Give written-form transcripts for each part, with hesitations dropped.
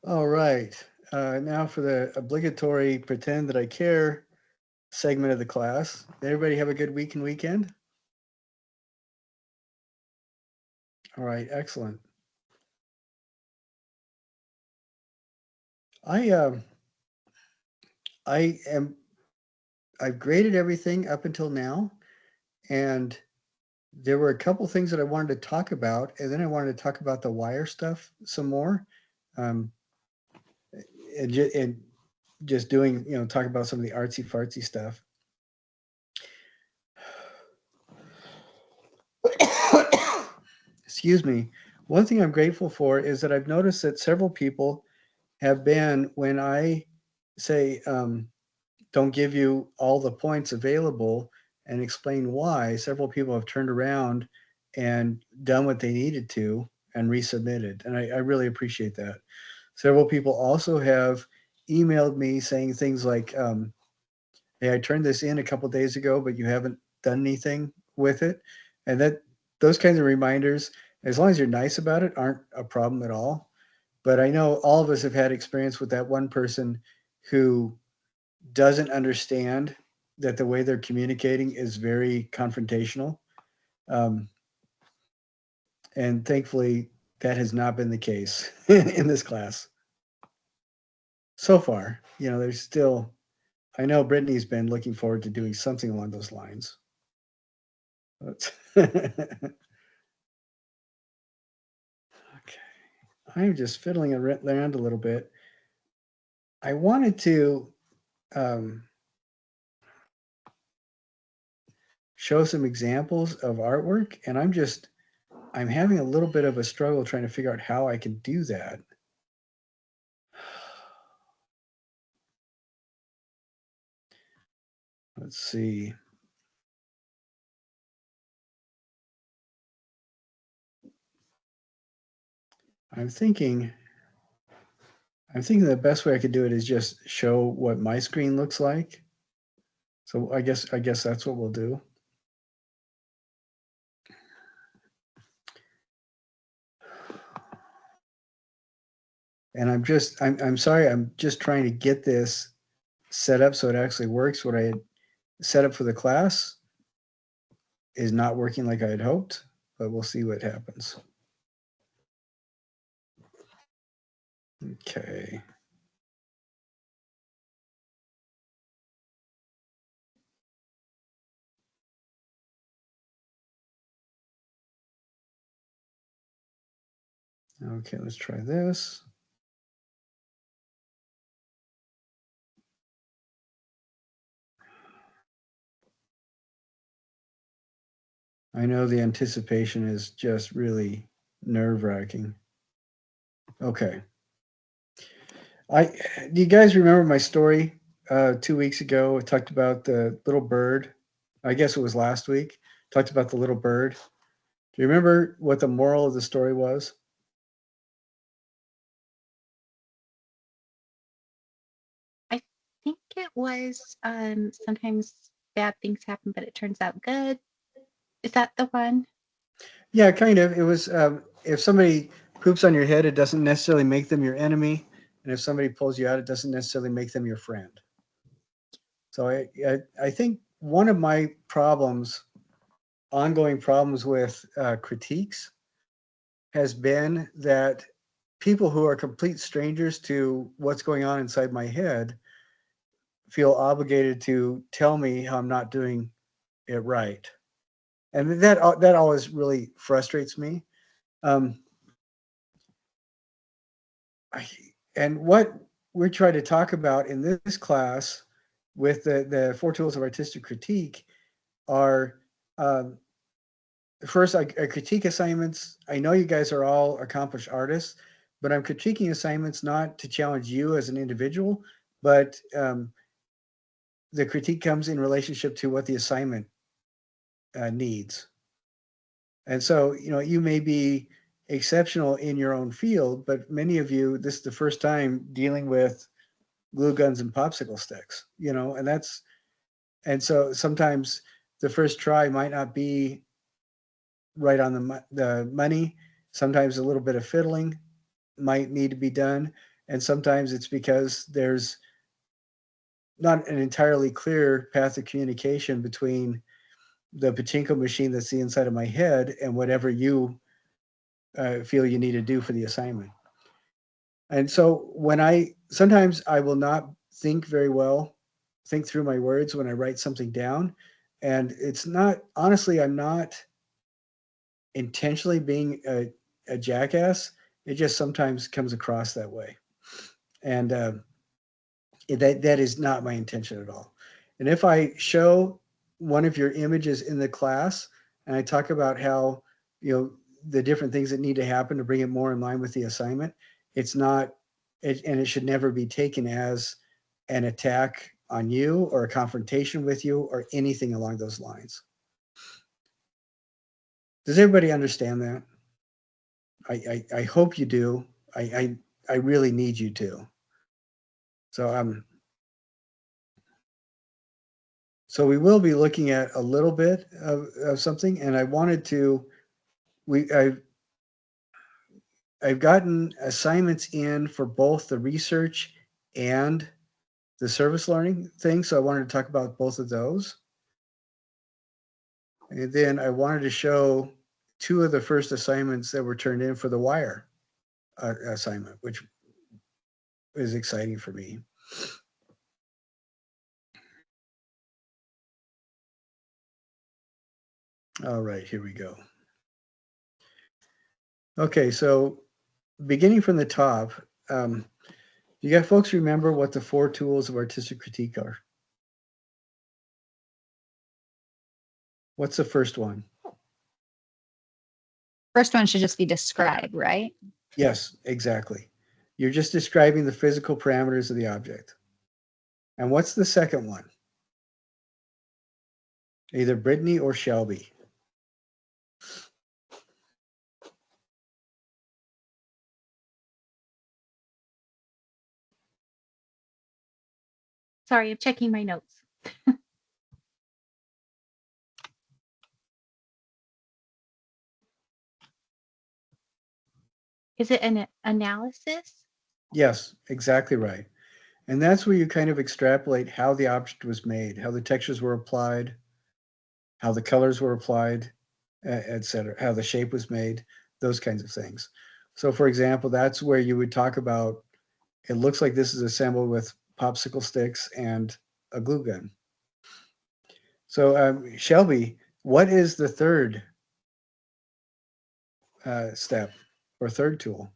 All right. Now for the obligatory pretend that I care segment of the class. Did everybody have a good week and weekend? All right, excellent. I I am I've graded everything up until now, and there were a couple things that I wanted to talk about, and then I wanted to talk about the wire stuff some more, um, and just doing talk about some of the artsy fartsy stuff. Excuse me. One thing I'm grateful for is that I've noticed that several people have been when I say, don't give you all the points available and explain why, several people have turned around and done what they needed to and resubmitted. And I really appreciate that. Several people also have emailed me saying things like, hey, I turned this in a couple days ago, but you haven't done anything with it. And those kinds of reminders, as long as you're nice about it, aren't a problem at all. But I know all of us have had experience with that one person who doesn't understand that the way they're communicating is very confrontational. Um, and thankfully, that has not been the case in this class so far. There's still, I know Brittany's been looking forward to doing something along those lines. Okay. I'm just fiddling around a little bit. I wanted to um, show some examples of artwork, and I'm having a little bit of a struggle trying to figure out how I can do that. Let's see. I'm thinking I'm thinking the best way I could do it is just show what my screen looks like. So I guess that's what we'll do. And I'm sorry, I'm just trying to get this set up so it actually works. What I had set up for the class is not working like I had hoped, but we'll see what happens. Okay. Okay, let's try this. I know the anticipation is just really nerve-wracking. Okay. I Do you guys remember my story 2 weeks ago? I talked about the little bird. I guess it was last week. Talked about the little bird. Do you remember what the moral of the story was? I think it was sometimes bad things happen, but it turns out good. Is that the one? Yeah, kind of. It was if somebody poops on your head, it doesn't necessarily make them your enemy, and if somebody pulls you out, it doesn't necessarily make them your friend. So I think one of my problems, ongoing problems with critiques, has been that people who are complete strangers to what's going on inside my head feel obligated to tell me how I'm not doing it right, and that always really frustrates me. Um, I, and what we're trying to talk about in this class with the four tools of artistic critique are um, first, I critique assignments. I know you guys are all accomplished artists, but I'm critiquing assignments not to challenge you as an individual, but the critique comes in relationship to what the assignment needs. And so, you may be exceptional in your own field, but many of you, this is the first time dealing with glue guns and popsicle sticks, and so sometimes the first try might not be right on the money. Sometimes a little bit of fiddling might need to be done. And sometimes it's because there's not an entirely clear path of communication between the pachinko machine that's the inside of my head and whatever you feel you need to do for the assignment. And so when sometimes I will not think very well, think through my words when I write something down. And it's not, honestly, I'm not intentionally being a jackass. It just sometimes comes across that way. And that is not my intention at all. And if I show one of your images in the class and I talk about how, you know, the different things that need to happen to bring it more in line with the assignment, it's not, and it should never be taken as an attack on you or a confrontation with you or anything along those lines. Does everybody understand that? I hope you do. I really need you to. So so we will be looking at a little bit of something, and I wanted to. We I've gotten assignments in for both the research and the service learning thing, so I wanted to talk about both of those. And then I wanted to show two of the first assignments that were turned in for the wire assignment, which is exciting for me. All right, here we go. Okay, so beginning from the top, um, you got folks remember what the 4 tools of artistic critique are? What's the first one? First one should just be describe, right? Yes, exactly. You're just describing the physical parameters of the object. And what's the second one? Either Brittany or Shelby. Sorry, I'm checking my notes. Is it an analysis? Yes, exactly right. And that's where you kind of extrapolate how the object was made, how the textures were applied, how the colors were applied, etc., how the shape was made, those kinds of things. So, for example, that's where you would talk about it looks like this is assembled with popsicle sticks and a glue gun. So, Shelby, what is the third step or third tool?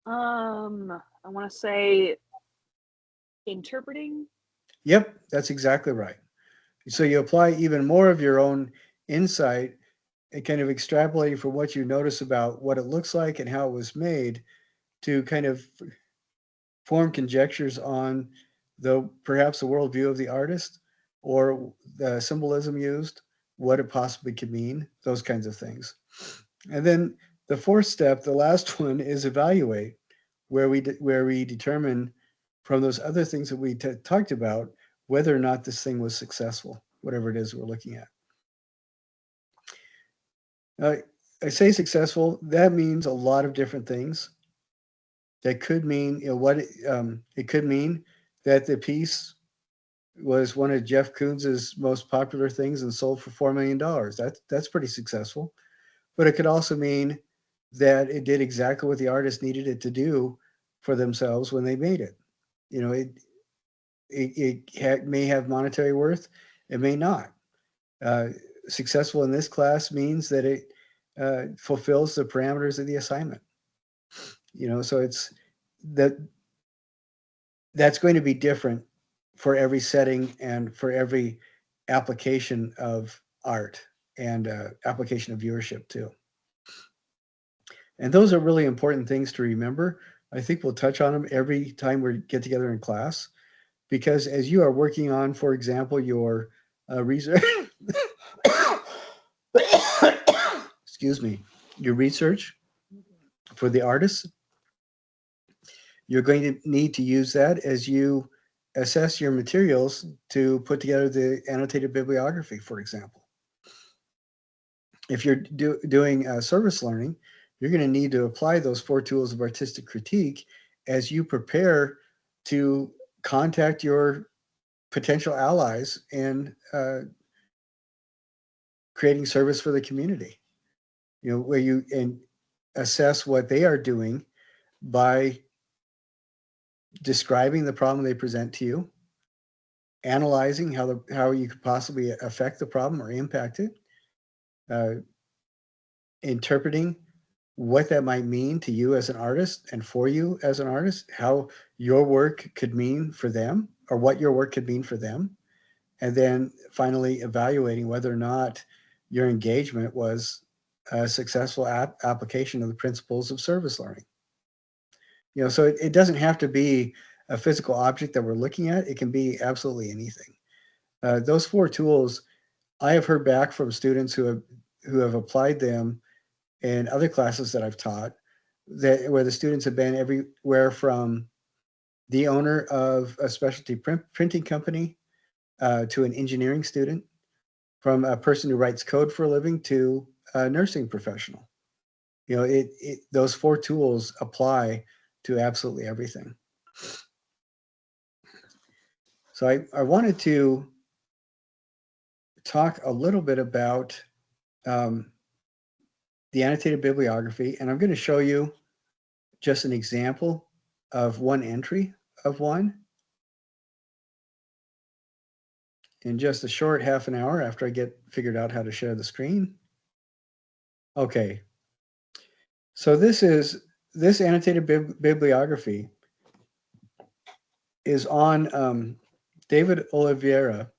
I want to say interpreting. Yep, that's exactly right. So you apply even more of your own insight and kind of extrapolating from what you notice about what it looks like and how it was made to kind of form conjectures on perhaps the worldview of the artist or the symbolism used, what it possibly could mean, those kinds of things. And then the fourth step, the last one, is evaluate, where we determine from those other things that we talked about whether or not this thing was successful, whatever it is we're looking at. I say successful, that means a lot of different things. That could mean, it could mean that the piece was one of Jeff Koons's most popular things and sold for $4 million. That's pretty successful. But it could also mean that it did exactly what the artist needed it to do for themselves when they made it. You know, may have monetary worth, it may not. Uh, Successful in this class means that it fulfills the parameters of the assignment. You know, so it's that that's going to be different for every setting and for every application of art and application of viewership too. And those are really important things to remember. I think we'll touch on them every time we get together in class because as you are working on, for example, your research, excuse me, your research for the artists, you're going to need to use that as you assess your materials to put together the annotated bibliography, for example. If you're doing service learning, you're going to need to apply those 4 tools of artistic critique as you prepare to contact your potential allies in creating service for the community. Where you assess what they are doing by describing the problem they present to you, analyzing how you could possibly affect the problem or impact it, uh, interpreting what that might mean to you as an artist and for you as an artist, how your work could mean for them or what your work could mean for them. And then finally evaluating whether or not your engagement was a successful application of the principles of service learning. So it doesn't have to be a physical object that we're looking at. It can be absolutely anything. Those 4 tools, I have heard back from students who have applied them in other classes that I've taught, where the students have been everywhere from the owner of a specialty printing company to an engineering student, from a person who writes code for a living to a nursing professional. Those 4 tools apply to absolutely everything. So I wanted to talk a little bit about the annotated bibliography, and I'm going to show you just an example of one entry of one in just a short half an hour after I get figured out how to share the screen. Okay, so this annotated bibliography is on David Oliveira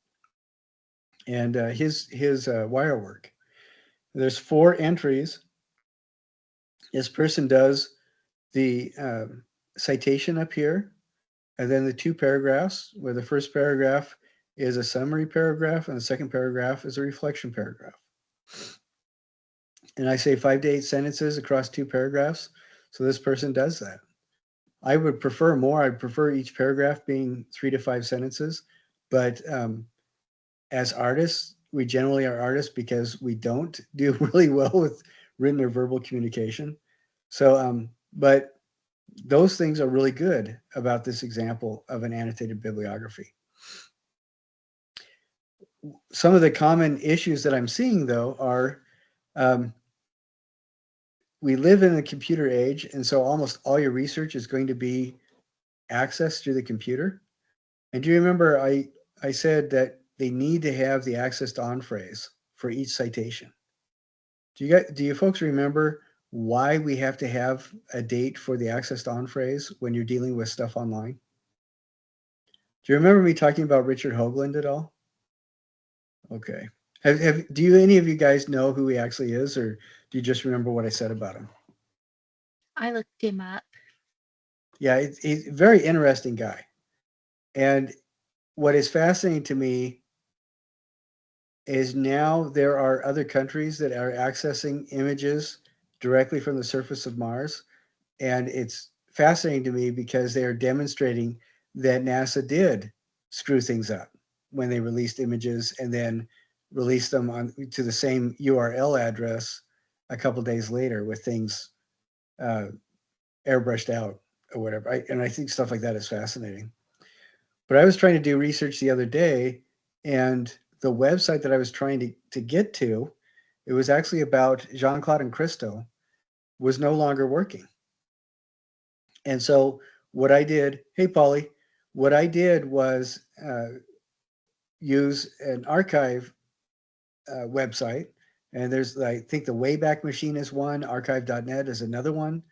and his Wirework. There's 4 entries. This person does the citation up here, and then the 2 paragraphs, where the first paragraph is a summary paragraph and the second paragraph is a reflection paragraph. And I say 5 to 8 sentences across 2 paragraphs. So this person does that. I would prefer more. I'd prefer each paragraph being 3 to 5 sentences. But as artists, we generally are artists because we don't do really well with written or verbal communication. So, but those things are really good about this example of an annotated bibliography. Some of the common issues that I'm seeing, though, are we live in a computer age, and so almost all your research is going to be accessed through the computer. And do you remember I said that they need to have the accessed on phrase for each citation? Do you folks remember why we have to have a date for the accessed on phrase when you're dealing with stuff online? Do you remember me talking about Richard Hoagland at all? Okay. Do any of you guys know who he actually is, or do you just remember what I said about him? I looked him up. Yeah, he's a very interesting guy. And what is fascinating to me is now there are other countries that are accessing images directly from the surface of Mars. And it's fascinating to me because they are demonstrating that NASA did screw things up when they released images and then released them to the same URL address a couple days later with things airbrushed out or whatever. And I think stuff like that is fascinating. But I was trying to do research the other day, and the website that I was trying to get to, it was actually about Jean-Claude and Christo, was no longer working. And so what I did, hey, Polly, what I did was use an archive website. And I think the Wayback Machine is one, archive.net is another one.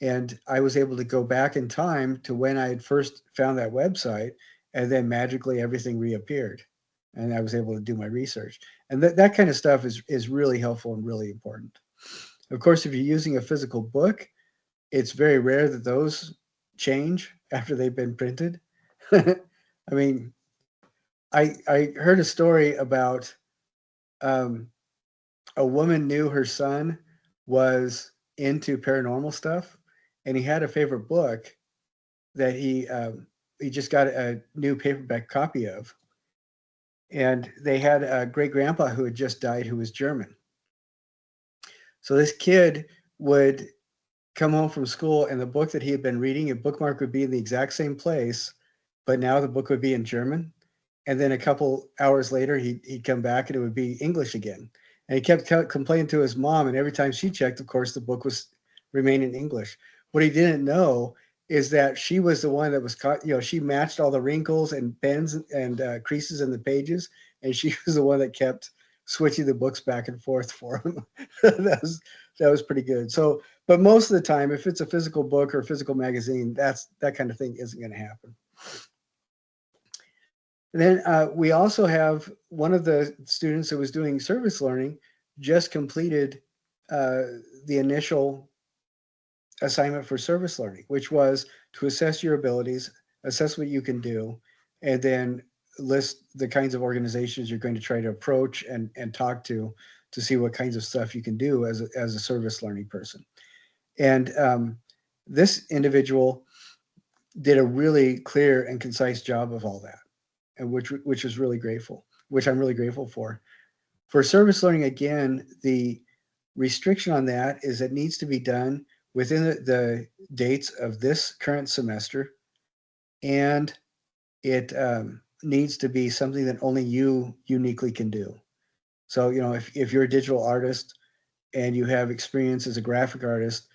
And I was able to go back in time to when I had first found that website, and then magically everything reappeared. And I was able to do my research. And that kind of stuff is really helpful and really important. Of course, if you're using a physical book, it's very rare that those change after they've been printed. I mean, I heard a story about a woman knew her son was into paranormal stuff, and he had a favorite book that he just got a new paperback copy of, and they had a great grandpa who had just died who was German. So this kid would come home from school and the book that he had been reading, a bookmark would be in the exact same place, but now the book would be in German. And then a couple hours later, he'd come back and it would be English again. And he kept complaining to his mom. And every time she checked, of course, the book was remaining in English. What he didn't know is that she was the one that was caught, she matched all the wrinkles and bends and creases in the pages. And she was the one that kept switching the books back and forth for him. that was pretty good. So, but most of the time, if it's a physical book or a physical magazine, that kind of thing isn't going to happen. And then we also have one of the students that was doing service learning just completed the initial assignment for service learning, which was to assess your abilities, assess what you can do, and then list the kinds of organizations you're going to try to approach and talk to see what kinds of stuff you can do as a service learning person. And this individual did a really clear and concise job of all that, and which is really grateful, which I'm really grateful for. For service learning, again, the restriction on that is it needs to be done within the dates of this current semester, and it needs to be something that only you uniquely can do. So, if you're a digital artist and you have experience as a graphic artist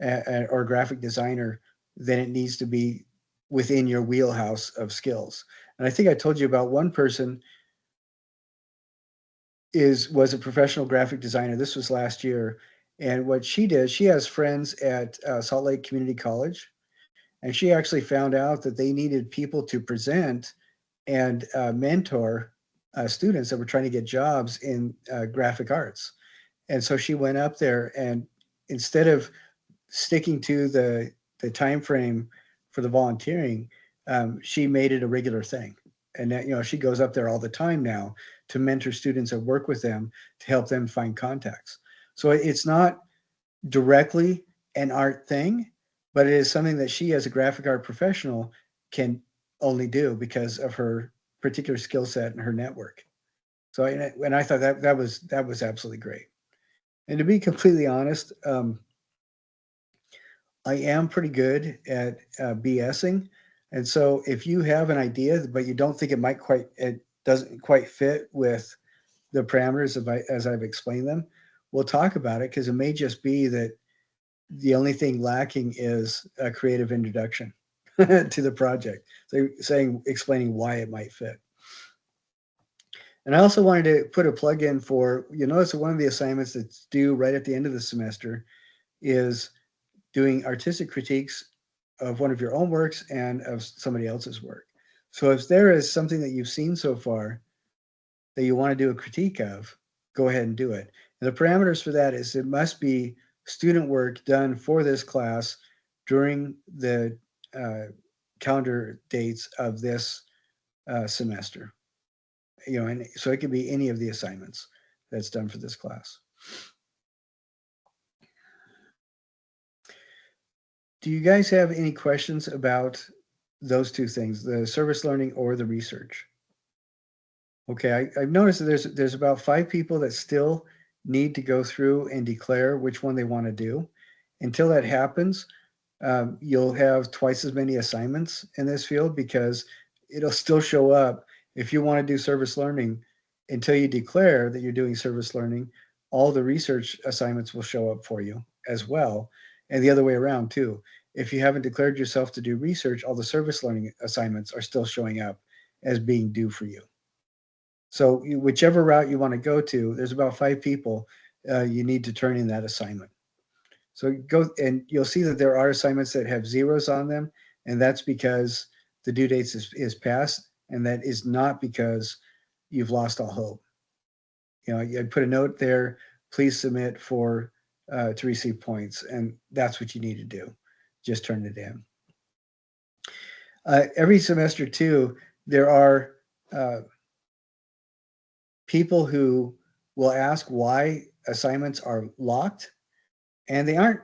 or graphic designer, then it needs to be within your wheelhouse of skills. And I think I told you about one person was a professional graphic designer. This was last year. And what she did, she has friends at Salt Lake Community College, and she actually found out that they needed people to present and mentor students that were trying to get jobs in graphic arts. And so she went up there, and instead of sticking to the time frame for the volunteering, she made it a regular thing. And that, she goes up there all the time now to mentor students and work with them to help them find contacts. So it's not directly an art thing, but it is something that she, as a graphic art professional, can only do because of her particular skill set and her network. So, and I thought that was absolutely great. And to be completely honest, I am pretty good at BSing. And so if you have an idea, but you don't think it doesn't quite fit with the parameters as I've explained them, we'll talk about it, because it may just be that the only thing lacking is a creative introduction to the project. So explaining why it might fit. And I also wanted to put a plug in for, notice that one of the assignments that's due right at the end of the semester is doing artistic critiques of one of your own works and of somebody else's work. So if there is something that you've seen so far that you want to do a critique of, go ahead and do it. And the parameters for that is it must be student work done for this class during the calendar dates of this semester. And so it could be any of the assignments that's done for this class. Do you guys have any questions about those two things, the service learning or the research? Okay, I've noticed that there's about 5 people that still need to go through and declare which one they want to do. Until that happens, you'll have twice as many assignments in this field, because it'll still show up. If you want to do service learning, until you declare that you're doing service learning, all the research assignments will show up for you as well. And the other way around too. If you haven't declared yourself to do research, all the service learning assignments are still showing up as being due for you. So whichever route you want to go to, there's about 5 people you need to turn in that assignment. So go, and you'll see that there are assignments that have zeros on them, and that's because the due date is past, and that is not because you've lost all hope. I put a note there, please submit to receive points, and that's what you need to do. Just turn it in. Every semester too, there are people who will ask why assignments are locked, and they aren't.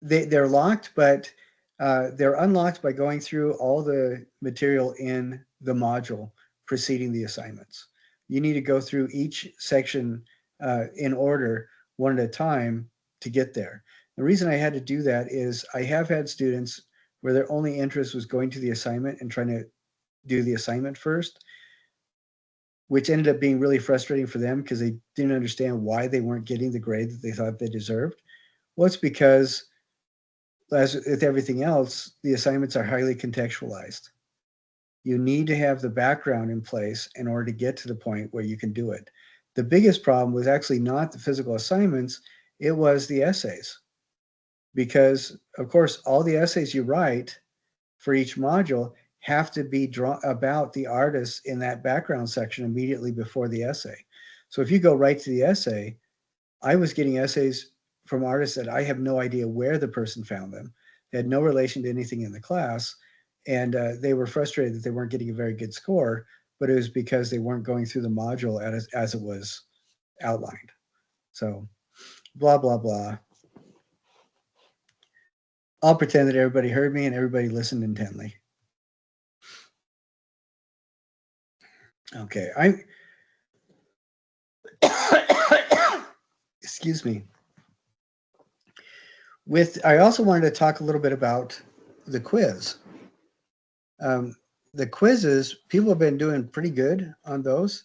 They're locked, but they're unlocked by going through all the material in the module preceding the assignments. You need to go through each section in order, one at a time, to get there. The reason I had to do that is I have had students where their only interest was going to the assignment and trying to do the assignment first, which ended up being really frustrating for them because they didn't understand why they weren't getting the grade that they thought they deserved. Well, it's because, as with everything else, the assignments are highly contextualized. You need to have the background in place in order to get to the point where you can do it. The biggest problem was actually not the physical assignments, it was the essays. Because, of course, all the essays you write for each module have to be about the artists in that background section immediately before the essay. So if you go right to the essay, I was getting essays from artists that I have no idea where the person found them. They had no relation to anything in the class, and they were frustrated that they weren't getting a very good score, but it was because they weren't going through the module as it was outlined. So blah, blah, blah. I'll pretend that everybody heard me and everybody listened intently. Okay, excuse me. I also wanted to talk a little bit about the quiz. The quizzes, people have been doing pretty good on those.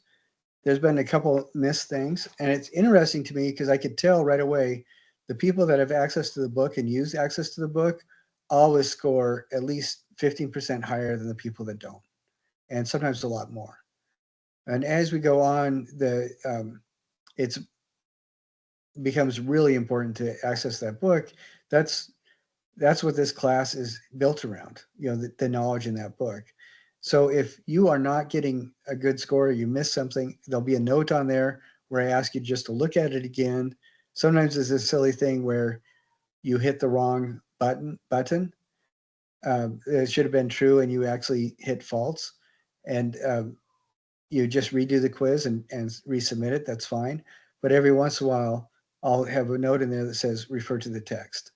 There's been a couple missed things, and it's interesting to me because I could tell right away the people that have access to the book and use access to the book always score at least 15% higher than the people that don't, and sometimes a lot more. And as we go on, it's becomes really important to access that book. That's what this class is built around, the knowledge in that book. So if you are not getting a good score, or you miss something, there'll be a note on there where I ask you just to look at it again. Sometimes there's this silly thing where you hit the wrong button. It should have been true and you actually hit false. And you just redo the quiz and resubmit it. That's fine. But every once in a while, I'll have a note in there that says refer to the text.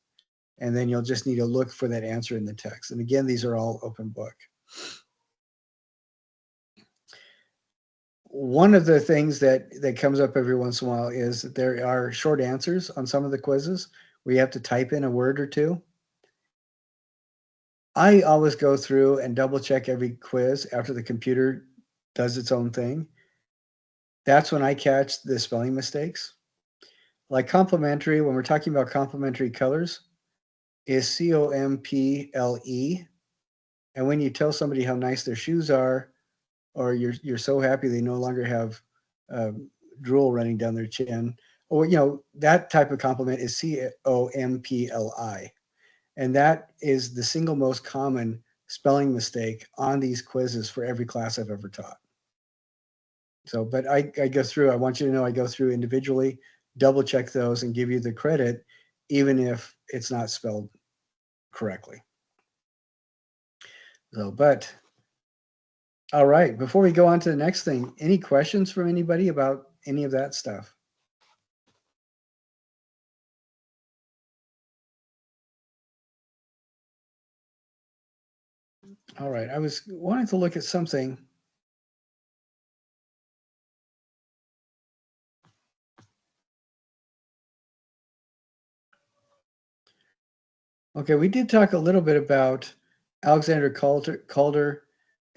And then you'll just need to look for that answer in the text. And again, these are all open book. One of the things that comes up every once in a while is that there are short answers on some of the quizzes where you have to type in a word or two. I always go through and double check every quiz after the computer does its own thing. That's when I catch the spelling mistakes. Like complementary, when we're talking about complementary colors, is COMPLE. And when you tell somebody how nice their shoes are, or you're so happy they no longer have drool running down their chin, or that type of compliment is COMPLI, and that is the single most common spelling mistake on these quizzes for every class I've ever taught. So, but I go through. I want you to know I go through individually, double check those, and give you the credit, even if it's not spelled correctly. So, but all right, before we go on to the next thing, any questions from anybody about any of that stuff? All right, I was wanting to look at something. Okay, we did talk a little bit about Alexander Calder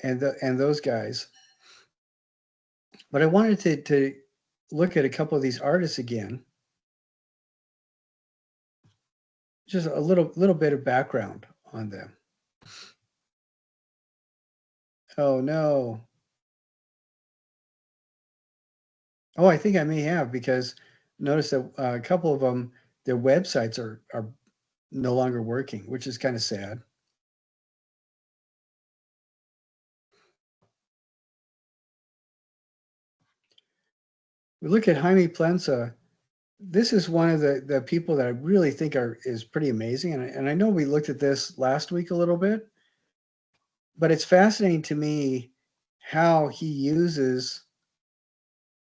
and those guys, but I wanted to look at a couple of these artists again. Just a little bit of background on them. Oh no. Oh, I think I may have, because notice that a couple of them, their websites are no longer working, which is kind of sad. We look at Jaime Plensa. This is one of the people that I really think is pretty amazing. And I know we looked at this last week a little bit, but it's fascinating to me how he uses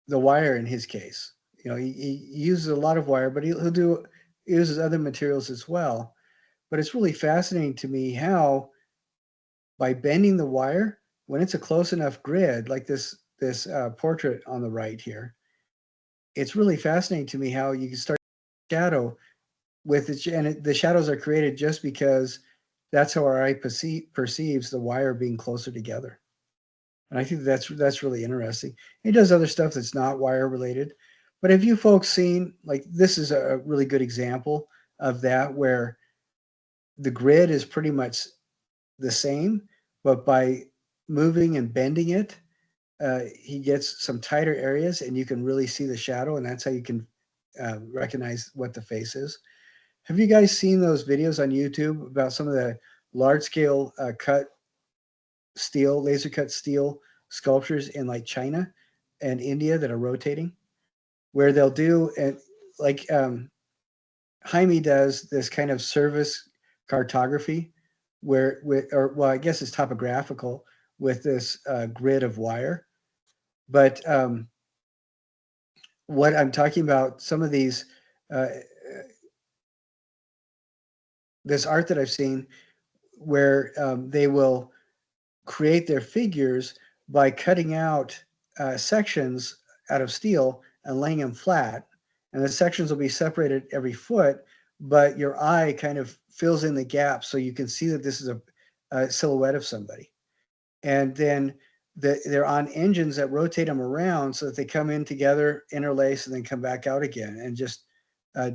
the wire in his case. He uses a lot of wire, but he uses other materials as well. But it's really fascinating to me how, by bending the wire, when it's a close enough grid, like this portrait on the right here, it's really fascinating to me how you can start shadow with the shadows are created just because that's how our eye perceives the wire being closer together. And I think that's really interesting. He does other stuff that's not wire related. But have you folks seen, like, this is a really good example of that, where the grid is pretty much the same, but by moving and bending it, he gets some tighter areas and you can really see the shadow, and that's how you can recognize what the face is. Have you guys seen those videos on YouTube about some of the large scale laser cut steel sculptures in like China and India that are rotating, where they'll do it like Jaime does this kind of service cartography well, I guess it's topographical with this grid of wire. But what I'm talking about, some of these, uh, this art that I've seen where they will create their figures by cutting out sections out of steel and laying them flat. And the sections will be separated every foot, but your eye kind of fills in the gaps so you can see that this is a silhouette of somebody. And then they're on engines that rotate them around so that they come in together, interlace, and then come back out again, and just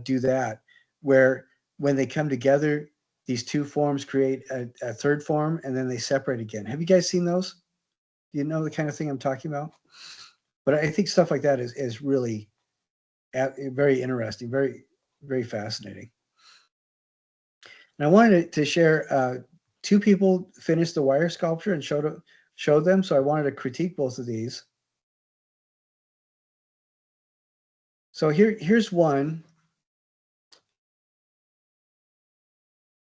do that. Where when they come together, these two forms create a third form, and then they separate again. Have you guys seen those? Do you know the kind of thing I'm talking about? But I think stuff like that is really very interesting, very, very fascinating. And I wanted to share two people finished the wire sculpture and showed them. So I wanted to critique both of these. So here's one.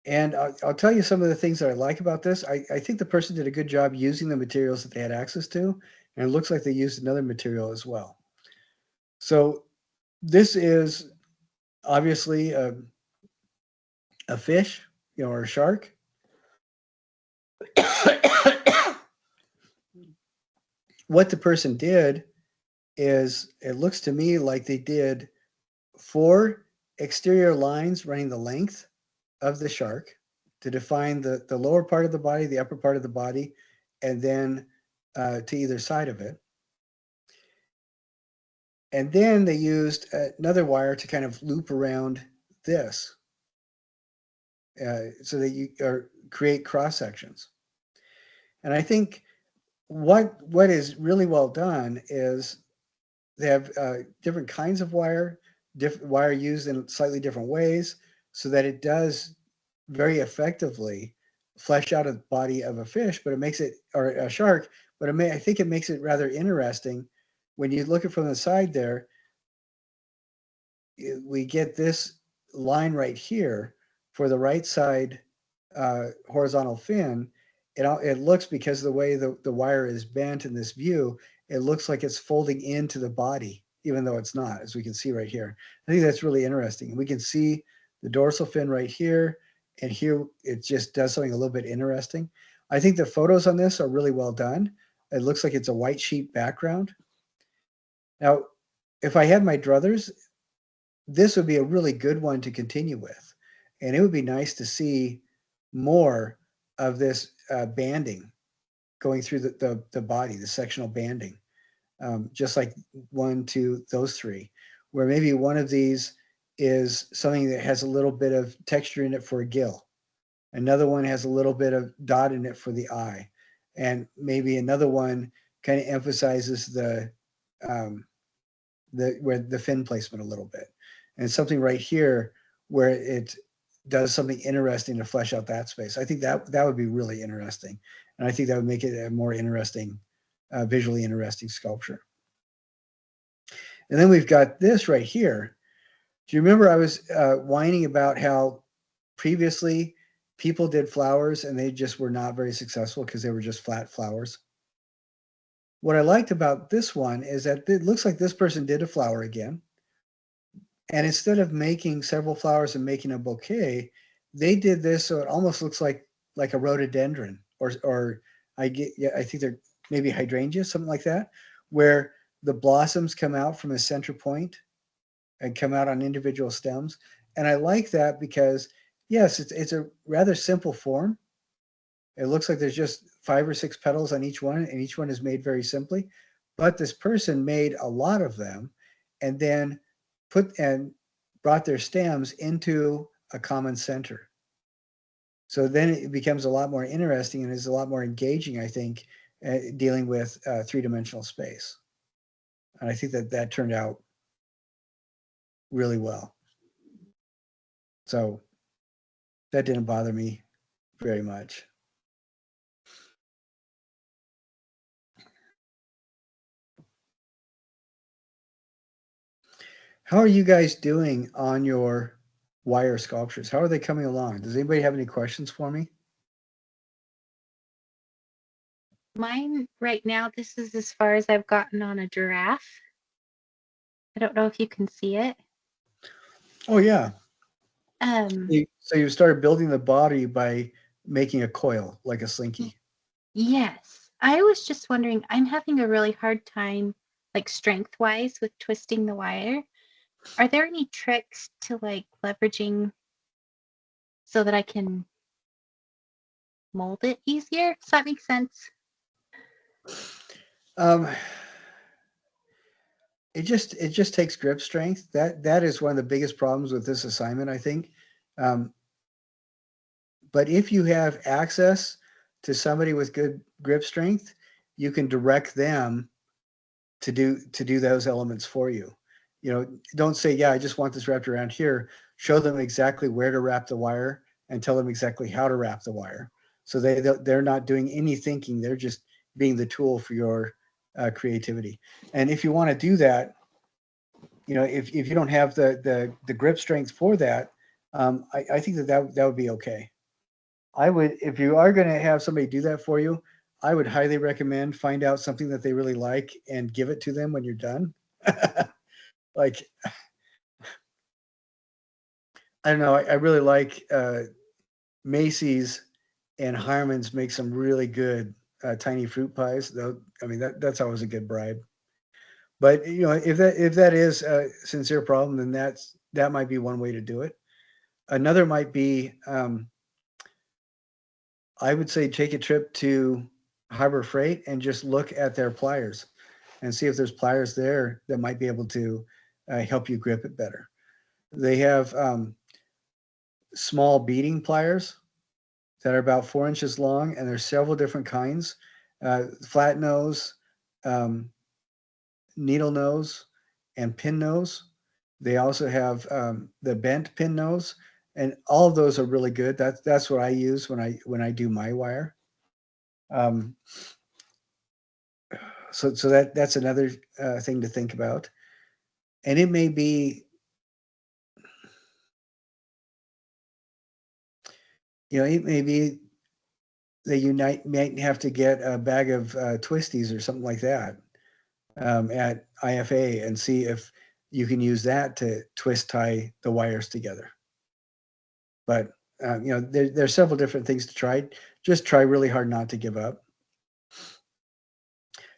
And I'll tell you some of the things that I like about this. I think the person did a good job using the materials that they had access to. And it looks like they used another material as well. So this is obviously a fish, or a shark. What the person did is, it looks to me like they did 4 exterior lines running the length of the shark to define the lower part of the body, the upper part of the body, and then to either side of it. And then they used another wire to kind of loop around this so that you create cross sections. And I think what is really well done is they have different kinds of wire, wire used in slightly different ways, so that it does very effectively flesh out a body of a fish, but it makes it, or a shark, but I think it makes it rather interesting when you look at it from the side there. We get this line right here for the right side horizontal fin. It looks, because of the way the wire is bent in this view, it looks like it's folding into the body, even though it's not, as we can see right here. I think that's really interesting. We can see the dorsal fin right here, and here it just does something a little bit interesting. I think the photos on this are really well done. It looks like it's a white sheet background. Now, if I had my druthers, this would be a really good one to continue with. And it would be nice to see more of this banding going through the body, the sectional banding, just like 1, 2, those 3, where maybe one of these is something that has a little bit of texture in it for a gill. Another one has a little bit of dot in it for the eye. And maybe another one kind of emphasizes where the fin placement a little bit. And something right here where it does something interesting to flesh out that space. I think that would be really interesting. And I think that would make it a more interesting, visually interesting sculpture. And then we've got this right here. Do you remember I was whining about how previously people did flowers and they just were not very successful because they were just flat flowers? What I liked about this one is that it looks like this person did a flower again. And instead of making several flowers and making a bouquet, they did this so it almost looks like a rhododendron, or I think they're maybe hydrangeas, something like that, where the blossoms come out from a center point and come out on individual stems. And I like that because, yes, it's a rather simple form. It looks like there's just 5 or 6 petals on each one, and each one is made very simply. But this person made a lot of them and then put and brought their stems into a common center. So then it becomes a lot more interesting and is a lot more engaging, I think, dealing with three-dimensional space. And I think that that turned out really well. So that didn't bother me very much. How are you guys doing on your wire sculptures? How are they coming along? Does anybody have any questions for me? Mine right now, this is as far as I've gotten on a giraffe. I don't know if you can see it. Oh yeah. Um, So you started building the body by making a coil like a slinky. yes. I was just wondering, I'm having a really hard time, like strength-wise, with twisting the wire. Are there any tricks to like leveraging so that I can mold it easier? Does that make sense? Um, it just takes grip strength. That is one of the biggest problems with this assignment, I think. Um, but if you have access to somebody with good grip strength, you can direct them to do those elements for you. You know, don't say, yeah, I just want this wrapped around here. Show them exactly where to wrap the wire and tell them exactly how to wrap the wire. So they're not doing any thinking. They're just being the tool for your creativity. And if you want to do that, you know, if you don't have the grip strength for that, I think that would be okay. I would, if you are going to have somebody do that for you, I would highly recommend find out something that they really like and give it to them when you're done. Like, I don't know, I really like Macy's and Harmon's make some really good tiny fruit pies. Though, I mean, that's always a good bribe. But you know, if that is a sincere problem, then that might be one way to do it. Another might be, I would say, take a trip to Harbor Freight and just look at their pliers and see if there's pliers there that might be able to help you grip it better. They have small beading pliers that are about 4 inches long, and there's several different kinds: flat nose, um, needle nose, and pin nose. They also have the bent pin nose, and all of those are really good. That's what I use when I do my wire. Um, so that's another thing to think about. And it may be, you know, it may be that you might have to get a bag of twisties or something like that at IFA and see if you can use that to twist tie the wires together. But you know, there's several different things to try. Just try really hard not to give up.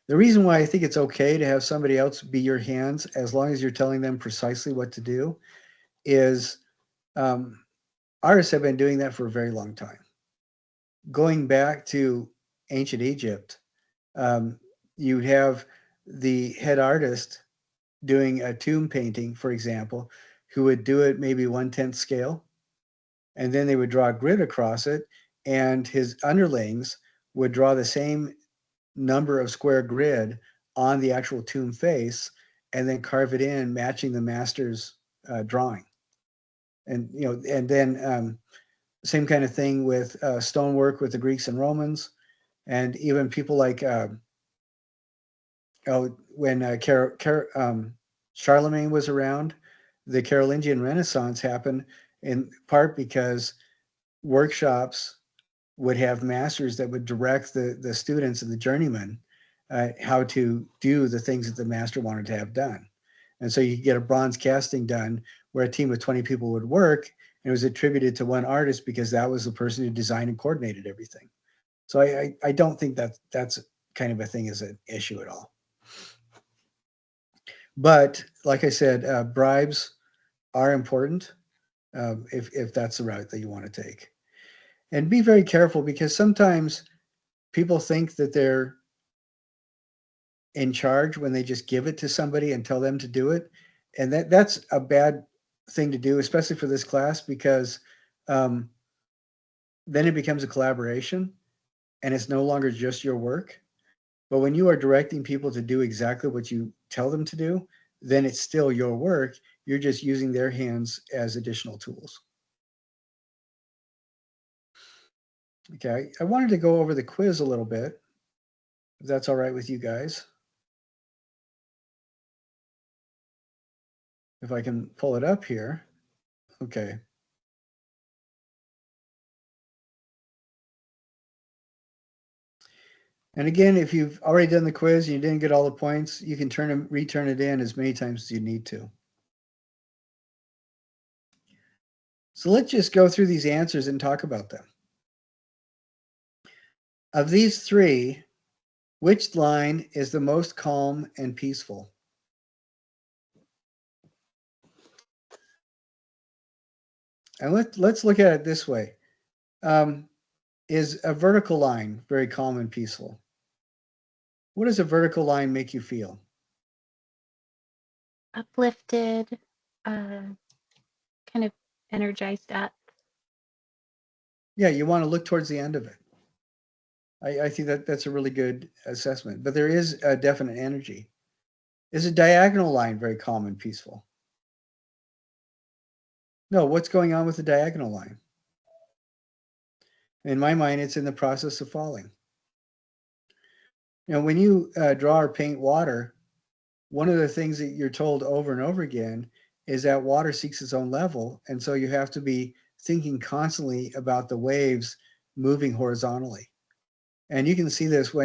The reason why I think it's okay to have somebody else be your hands, as long as you're telling them precisely what to do, is um, artists have been doing that for a very long time. Going back to ancient Egypt, um, you'd have the head artist doing a tomb painting, for example, who would do it maybe 1/10 scale, and then they would draw a grid across it, and his underlings would draw the same number of square grid on the actual tomb face, and then carve it in, matching the master's drawing. And you know, and then same kind of thing with stonework with the Greeks and Romans, and even people like when Charlemagne was around, the Carolingian Renaissance happened in part because workshops would have masters that would direct the students and the journeymen how to do the things that the master wanted to have done. And so you could get a bronze casting done where a team of 20 people would work, and it was attributed to one artist because that was the person who designed and coordinated everything. So I don't think that that's kind of a thing is an issue at all. But like I said, bribes are important. if that's the route that you want to take. And be very careful, because sometimes people think that they're in charge when they just give it to somebody and tell them to do it. And that's a bad thing to do, especially for this class, because um, then it becomes a collaboration and it's no longer just your work. But when you are directing people to do exactly what you tell them to do, then it's still your work. You're just using their hands as additional tools. Okay, I wanted to go over the quiz a little bit, if that's all right with you guys. If I can pull it up here. Okay. And again, if you've already done the quiz and you didn't get all the points, you can return it in as many times as you need to. So let's just go through these answers and talk about them. Of these three, which line is the most calm and peaceful? And let's look at it this way. Is a vertical line very calm and peaceful? What does a vertical line make you feel? Uplifted, kind of energized up. Yeah, you want to look towards the end of it. I think that's a really good assessment, but there is a definite energy. Is a diagonal line very calm and peaceful? No, what's going on with the diagonal line? In my mind, it's in the process of falling. When you draw or paint water, one of the things that you're told over and over again is that water seeks its own level. And so you have to be thinking constantly about the waves moving horizontally. And you can see this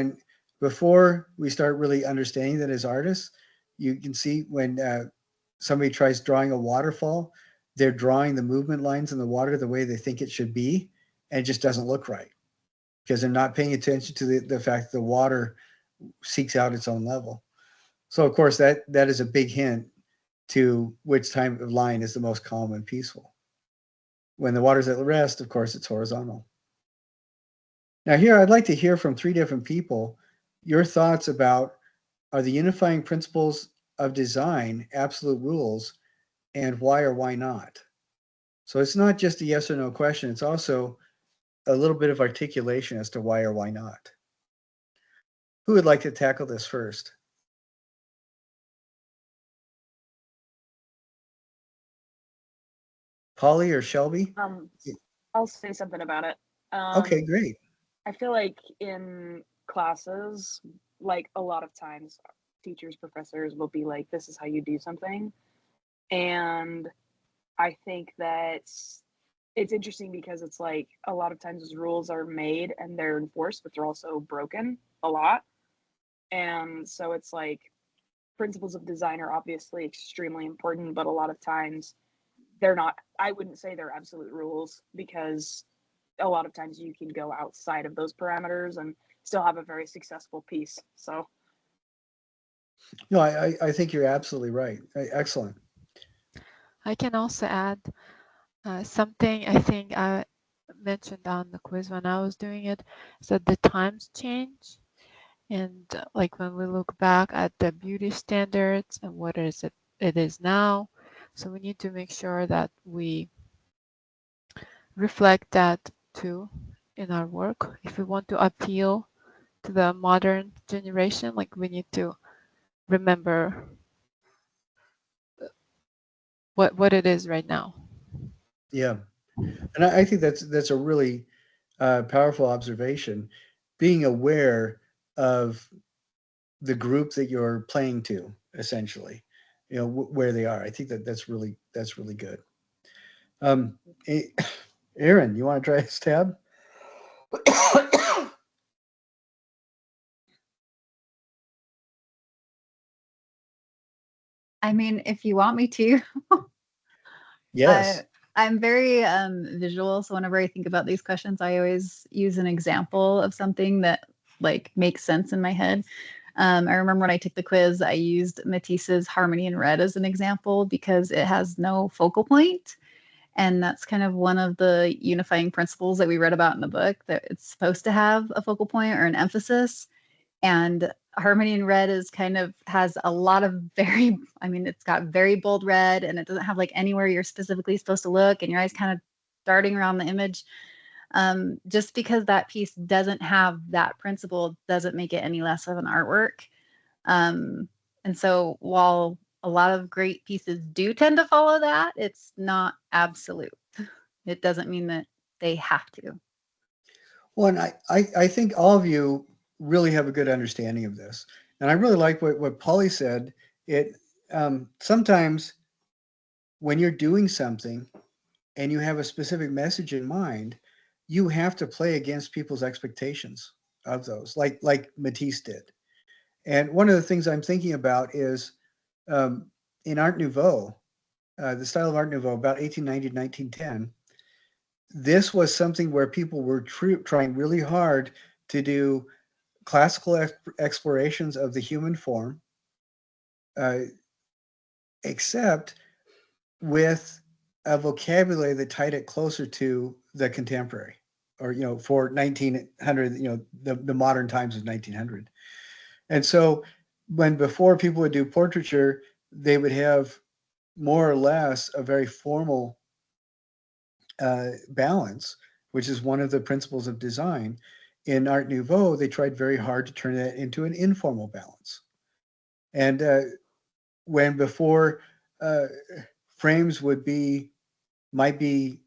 before we start really understanding that as artists, you can see when somebody tries drawing a waterfall, they're drawing the movement lines in the water the way they think it should be, and it just doesn't look right because they're not paying attention to the fact that the water seeks out its own level. So of course that is a big hint to which type of line is the most calm and peaceful. When the water's at rest, of course, it's horizontal. Now here I'd like to hear from three different people your thoughts about, are the unifying principles of design absolute rules, and why or why not? So it's not just a yes or no question, it's also a little bit of articulation as to why or why not. Who would like to tackle this first? Polly or Shelby? I'll say something about it. Okay, great. I feel like in classes, like a lot of times, teachers, professors will be like, "This is how you do something," and I think that it's interesting because it's like a lot of times those rules are made and they're enforced, but they're also broken a lot, and so it's like principles of design are obviously extremely important, but a lot of times they're not. I wouldn't say they're absolute rules because a lot of times you can go outside of those parameters and still have a very successful piece. So No, I think you're absolutely right. Excellent. I can also add something I think I mentioned on the quiz when I was doing it, is that the times change. And like when we look back at the beauty standards and what is it is now. So we need to make sure that we reflect that too in our work. If we want to appeal to the modern generation, like we need to remember what it is right now. Yeah, and I think that's a really powerful observation. Being aware of the group that you're playing to, essentially, where they are. I think that's really good. Um, Aaron, you want to try a stab? I mean, if you want me to. Yes. I'm very visual, so whenever I think about these questions, I always use an example of something that like makes sense in my head. I remember when I took the quiz, I used Matisse's Harmony in Red as an example because it has no focal point. And that's kind of one of the unifying principles that we read about in the book, that it's supposed to have a focal point or an emphasis. And Harmony in Red is kind of has a lot of very, I mean, it's got very bold red, and it doesn't have like anywhere you're specifically supposed to look, and your eyes kind of darting around the image. Just because that piece doesn't have that principle doesn't make it any less of an artwork. And so while a lot of great pieces do tend to follow that, it's not absolute. It doesn't mean that they have to. Well, and I think all of you really have a good understanding of this. And I really like what Polly said. It sometimes when you're doing something and you have a specific message in mind, you have to play against people's expectations of those, like Matisse did. And one of the things I'm thinking about is in Art Nouveau, the style of Art Nouveau, about 1890 to 1910, this was something where people were trying really hard to do classical explorations of the human form, uh, except with a vocabulary that tied it closer to the contemporary, or for 1900, the modern times of 1900. And so, when before people would do portraiture, they would have more or less a very formal balance, which is one of the principles of design. In Art Nouveau, they tried very hard to turn that into an informal balance. And when before uh, frames might be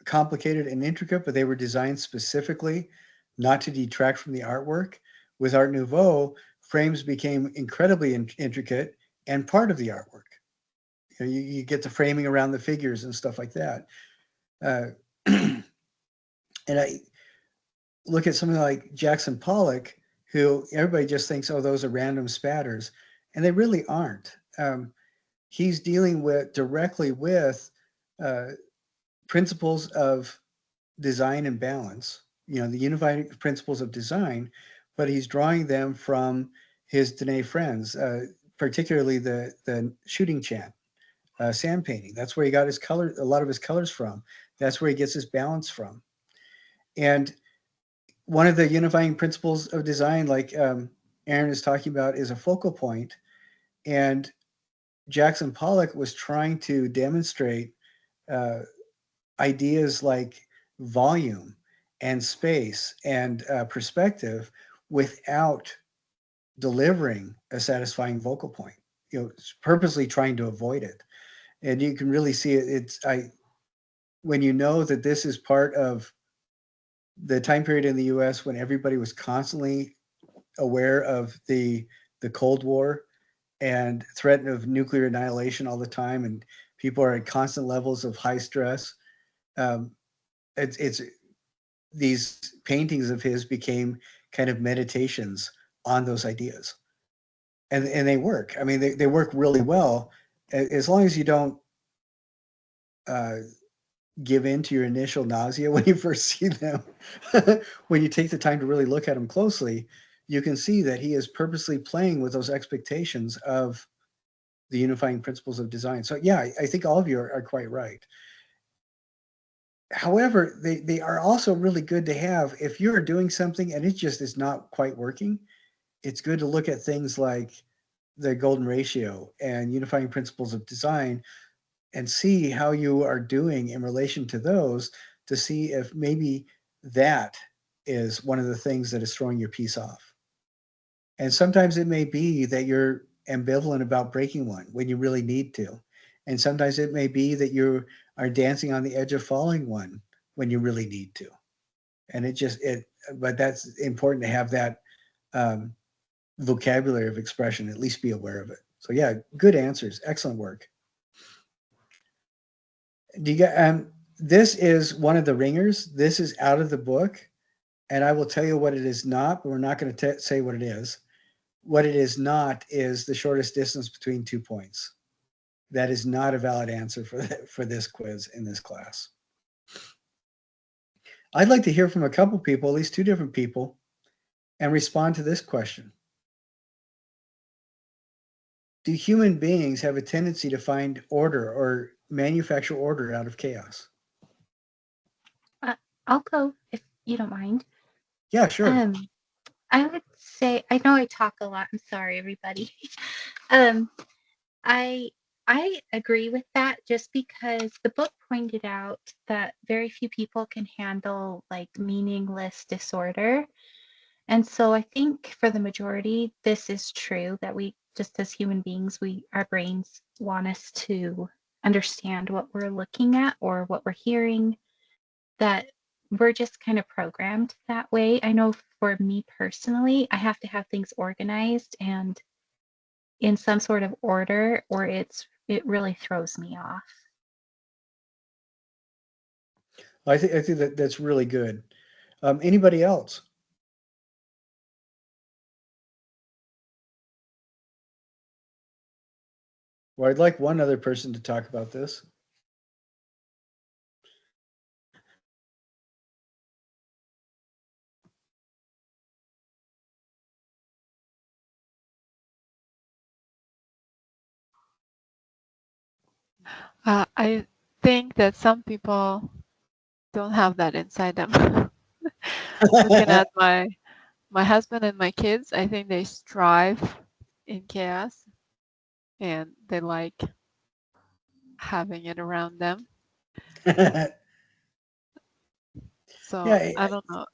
complicated and intricate, but they were designed specifically not to detract from the artwork. With Art Nouveau, frames became incredibly intricate and part of the artwork. You get the framing around the figures and stuff like that. And I look at something like Jackson Pollock, who everybody just thinks, oh, those are random spatters, and they really aren't. He's dealing directly with uh, principles of design and balance, the unifying principles of design, but he's drawing them from his Dene friends, particularly the shooting chant, sand painting. That's where he got a lot of his colors from. That's where he gets his balance from. And one of the unifying principles of design, like Aaron is talking about, is a focal point. And Jackson Pollock was trying to demonstrate uh, ideas like volume and space and perspective without delivering a satisfying vocal point. Purposely trying to avoid it, and you can really see it. When you know that this is part of the time period in the U.S. when everybody was constantly aware of the Cold War and threat of nuclear annihilation all the time, and people are at constant levels of high stress. Um, it's these paintings of his became kind of meditations on those ideas, and they work. I mean, they work really well as long as you don't uh, give in to your initial nausea when you first see them. When you take the time to really look at them closely, you can see that he is purposely playing with those expectations of the unifying principles of design. So yeah, I think all of you are quite right. However, they are also really good to have if you're doing something and it just is not quite working. It's good to look at things like the golden ratio and unifying principles of design and see how you are doing in relation to those, to see if maybe that is one of the things that is throwing your piece off. And sometimes it may be that you're ambivalent about breaking one when you really need to. And sometimes it may be that you are dancing on the edge of falling one when you really need to. And but that's important to have that um, vocabulary of expression, at least be aware of it. So yeah, good answers. Excellent work. Do you get, this is one of the ringers. This is out of the book. And I will tell you what it is not, but we're not going to say what it is. What it is not is the shortest distance between 2 points. That is not a valid answer for this quiz in this class. I'd like to hear from a couple people, at least two different people, and respond to this question. Do human beings have a tendency to find order or manufacture order out of chaos? I'll go if you don't mind. Yeah, sure. I would say I know I talk a lot. I'm sorry, everybody. um, I I agree with that just because the book pointed out that very few people can handle like meaningless disorder. And so I think for the majority, this is true that we just as human beings, our brains want us to understand what we're looking at or what we're hearing, that we're just kind of programmed that way. I know for me personally, I have to have things organized and in some sort of order or it really throws me off. I think that's really good. Anybody else? Well, I'd like one other person to talk about this. I think that some people don't have that inside them. Looking at my husband and my kids, I think they strive in chaos and they like having it around them. Yeah. So I don't know.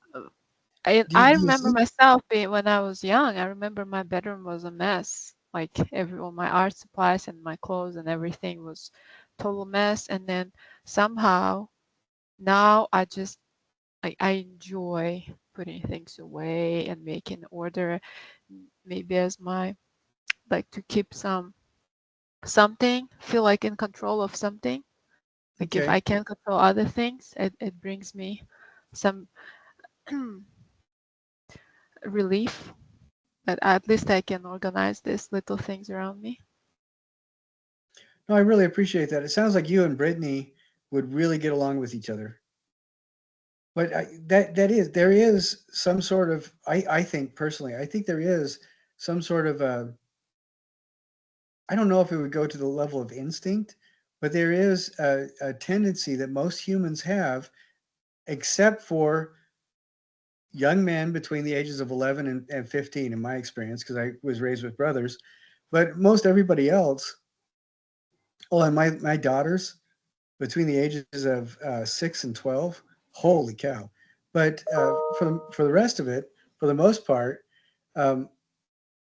I Do I you remember think? myself when I was young. I remember my bedroom was a mess. Like all my art supplies and my clothes and everything was total mess. And then somehow now I enjoy putting things away and making order. Maybe as my like to keep something, feel like in control of something. Like if Okay. I can control other things, it brings me some relief that at least I can organize these little things around me. No, I really appreciate that. It sounds like you and Brittany would really get along with each other. But there is some sort of I think personally I think there is some sort of I don't know if it would go to the level of instinct, but there is a tendency that most humans have, except for young men between the ages of 11 and 15, in my experience, because I was raised with brothers. But most everybody else, oh, and my daughters between the ages of 6 and 12, holy cow. But for the rest of it, for the most part, um,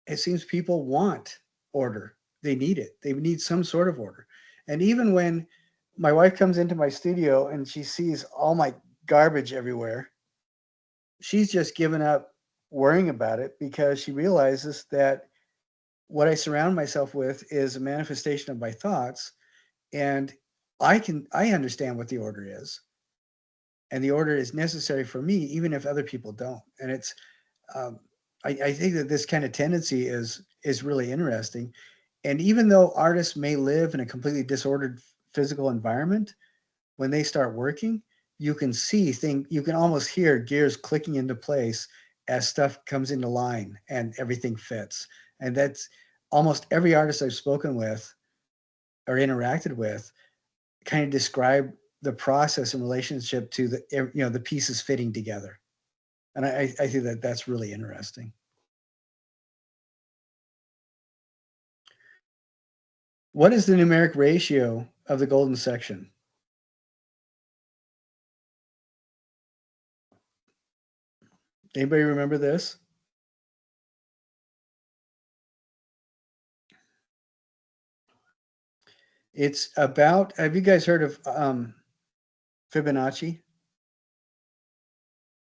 it seems people want order. They need it. They need some sort of order. And even when my wife comes into my studio and she sees all my garbage everywhere, she's just given up worrying about it because she realizes that what I surround myself with is a manifestation of my thoughts, and I understand what the order is, and the order is necessary for me even if other people don't. And it's um, I think that this kind of tendency is really interesting. And even though artists may live in a completely disordered physical environment, when they start working, you can you can almost hear gears clicking into place as stuff comes into line and everything fits. And that's almost every artist I've spoken with or interacted with kind of describe the process in relationship to the pieces fitting together. And I think that that's really interesting. What is the numeric ratio of the golden section? Anybody remember this? It's about, have you guys heard of Fibonacci?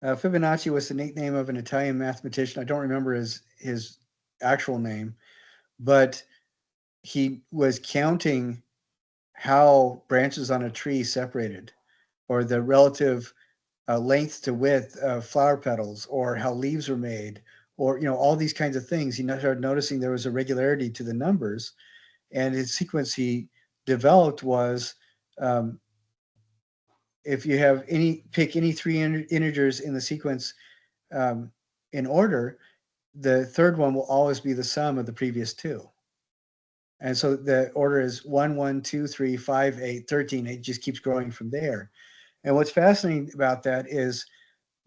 Fibonacci was the nickname of an Italian mathematician. I don't remember his actual name, but he was counting how branches on a tree separated, or the relative length to width of flower petals, or how leaves were made, or all these kinds of things. He started noticing there was a regularity to the numbers, and his sequence he developed was um, if you have pick any three integers in the sequence um, in order, the third one will always be the sum of the previous two. And so the order is 1, 1, 2, 3, 5, 8, 13. It just keeps growing from there. And what's fascinating about that is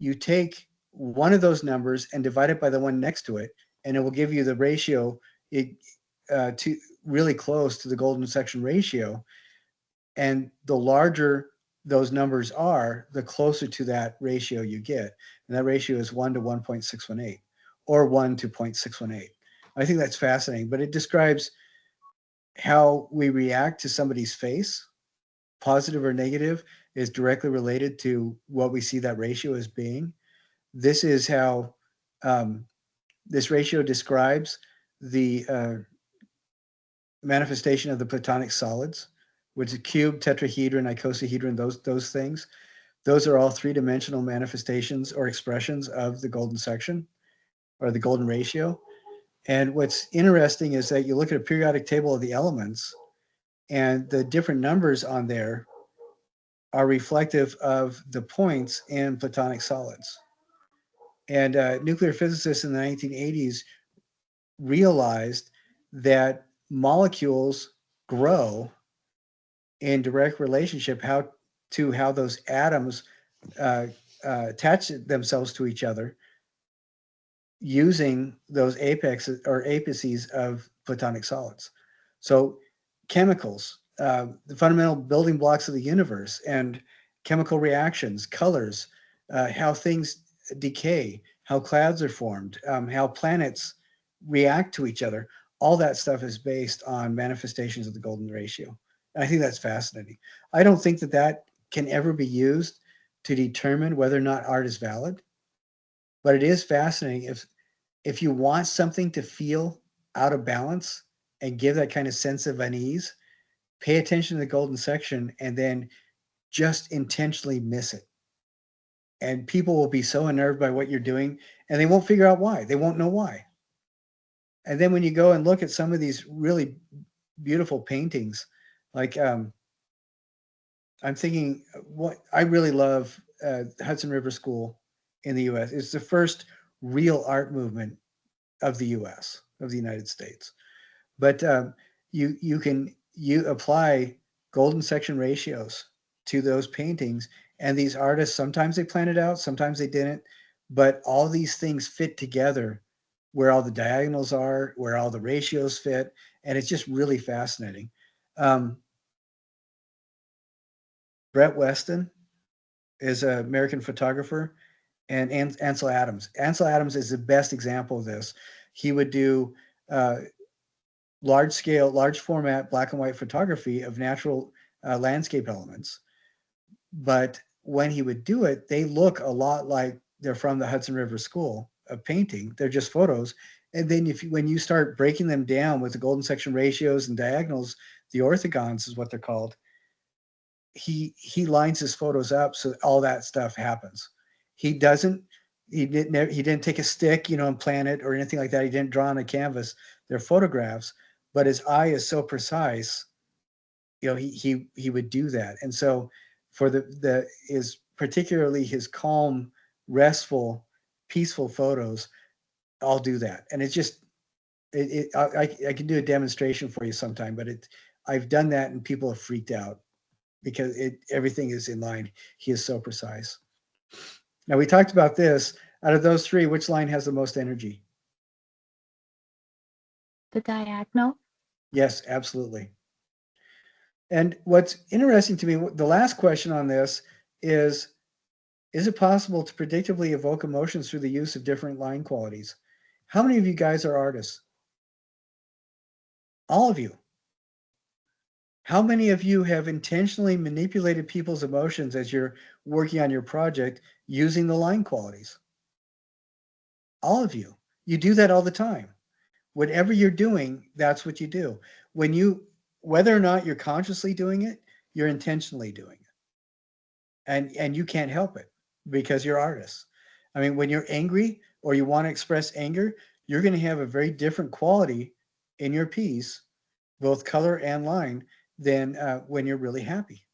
you take one of those numbers and divide it by the one next to it, and it will give you the ratio to really close to the golden section ratio. And the larger those numbers are, the closer to that ratio you get. And that ratio is 1 to 1.618 or 1 to 0.618. I think that's fascinating, but it describes how we react to somebody's face, positive or negative, is directly related to what we see that ratio as being. This is how this ratio describes the manifestation of the Platonic solids, which is cube, tetrahedron, icosahedron, those things. Those are all three-dimensional manifestations or expressions of the golden section or the golden ratio. And what's interesting is that you look at a periodic table of the elements, and the different numbers on there are reflective of the points in Platonic solids. And nuclear physicists in the 1980s realized that molecules grow in direct relationship to how those atoms attach themselves to each other using those apexes or apices of Platonic solids. So chemicals, the fundamental building blocks of the universe, and chemical reactions, colors, how things decay, how clouds are formed, how planets react to each other. All that stuff is based on manifestations of the golden ratio. And I think that's fascinating. I don't think that that can ever be used to determine whether or not art is valid, but it is fascinating. If you want something to feel out of balance and give that kind of sense of unease, pay attention to the golden section and then just intentionally miss it. And people will be so unnerved by what you're doing and they won't figure out why. They won't know why. And then when you go and look at some of these really beautiful paintings, like I'm thinking what I really love Hudson River School in the US. It's the first real art movement of the US, of the United States. But you apply golden section ratios to those paintings, and these artists, sometimes they planned it out, sometimes they didn't, but all these things fit together where all the diagonals are, where all the ratios fit, and it's just really fascinating. Brett Weston is an American photographer, and Ansel Adams. Ansel Adams is the best example of this. He would do large scale, large format black and white photography of natural landscape elements. But when he would do it, they look a lot like they're from the Hudson River School of painting. They're just photos. And then when you start breaking them down with the golden section ratios and diagonals, the orthogons is what they're called. He lines his photos up so all that stuff happens. He didn't take a stick, and plan it or anything like that. He didn't draw on a canvas. They're photographs, but his eye is so precise. He would do that. And so for the is particularly his calm, restful, peaceful photos, I'll do that. And it's just I can do a demonstration for you sometime, but I've done that and people have freaked out because everything is in line. He is so precise. Now we talked about this. Out of those three, which line has the most energy? The diagonal. Yes, absolutely. And what's interesting to me, the last question on this is it possible to predictably evoke emotions through the use of different line qualities? How many of you guys are artists? All of you. How many of you have intentionally manipulated people's emotions as you're working on your project using the line qualities? All of you. You do that all the time. Whatever you're doing, that's what you do. Whether or not you're consciously doing it, you're intentionally doing it. And you can't help it because you're artists. I mean, when you're angry or you want to express anger, you're going to have a very different quality in your piece, both color and line, than when you're really happy.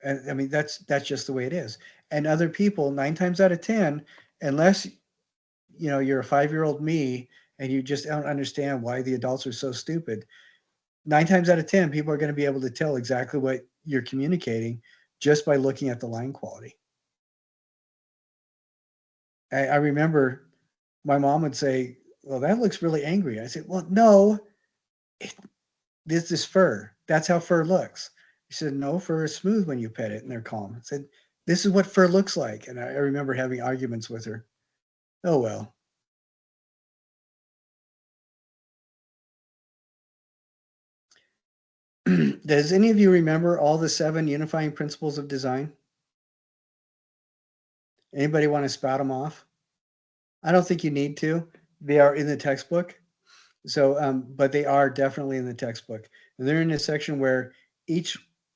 And I mean, that's just the way it is. And other people, 9 times out of 10, unless you're a 5-year-old me and you just don't understand why the adults are so stupid. 9 times out of 10, people are going to be able to tell exactly what you're communicating just by looking at the line quality. I remember my mom would say, "Well, that looks really angry." I said, "Well, no, it, this is fur. That's how fur looks." She said, "No, fur is smooth when you pet it and they're calm." I said, "This is what fur looks like." And I remember having arguments with her. Oh, well. Does any of you remember all the 7 unifying principles of design? Anybody want to spout them off? I don't think you need to. They are in the textbook. So, but they are definitely in the textbook. And they're in a section where each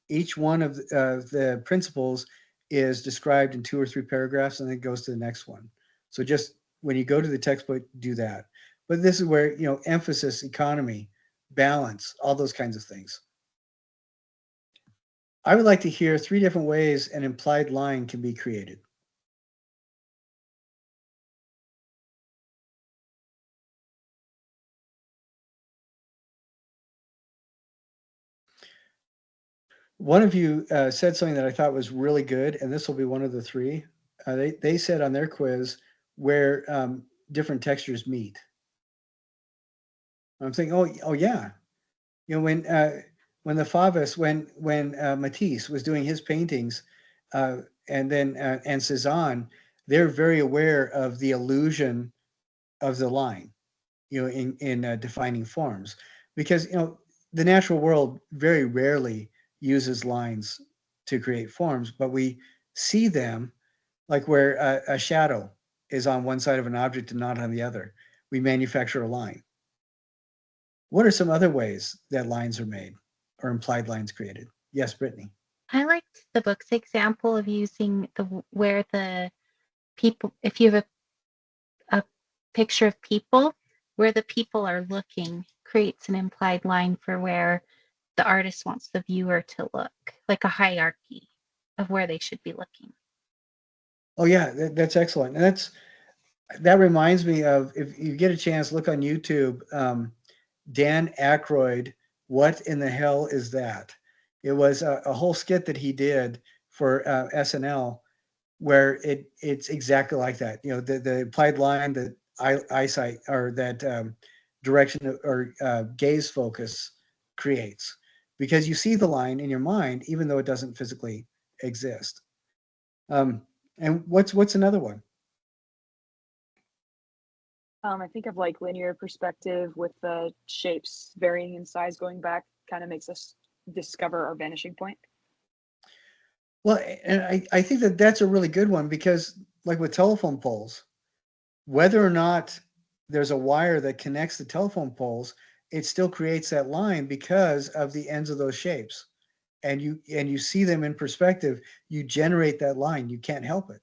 each one of the principles is described in 2 or 3 paragraphs, and then it goes to the next one. So just when you go to the textbook, do that. But this is where, emphasis, economy, balance, all those kinds of things. I would like to hear 3 different ways an implied line can be created. One of you said something that I thought was really good, and this will be one of the 3. They said on their quiz where different textures meet. I'm thinking, oh yeah, when the Favis, when Matisse was doing his paintings, and Cezanne, they're very aware of the illusion of the line, in defining forms, because the natural world very rarely uses lines to create forms, but we see them like where a shadow is on one side of an object and not on the other. We manufacture a line. What are some other ways that lines are made or implied lines created? Yes, Brittany. I liked the book's example of using where the people, if you have a picture of people, where the people are looking creates an implied line for where the artist wants the viewer to look, like a hierarchy of where they should be looking. Oh yeah, that's excellent. And that reminds me of, if you get a chance, look on YouTube. Dan Aykroyd, "What in the hell is that?" It was a whole skit that he did for SNL, where it's exactly like that. The implied line that eyesight, or that direction or gaze focus creates, because you see the line in your mind even though it doesn't physically exist. Um, and what's another one? I think of like linear perspective with the shapes varying in size going back kind of makes us discover our vanishing point. Well, and I think that that's a really good one, because like with telephone poles, whether or not there's a wire that connects the telephone poles, it still creates that line because of the ends of those shapes. And you see them in perspective, you generate that line. You can't help it.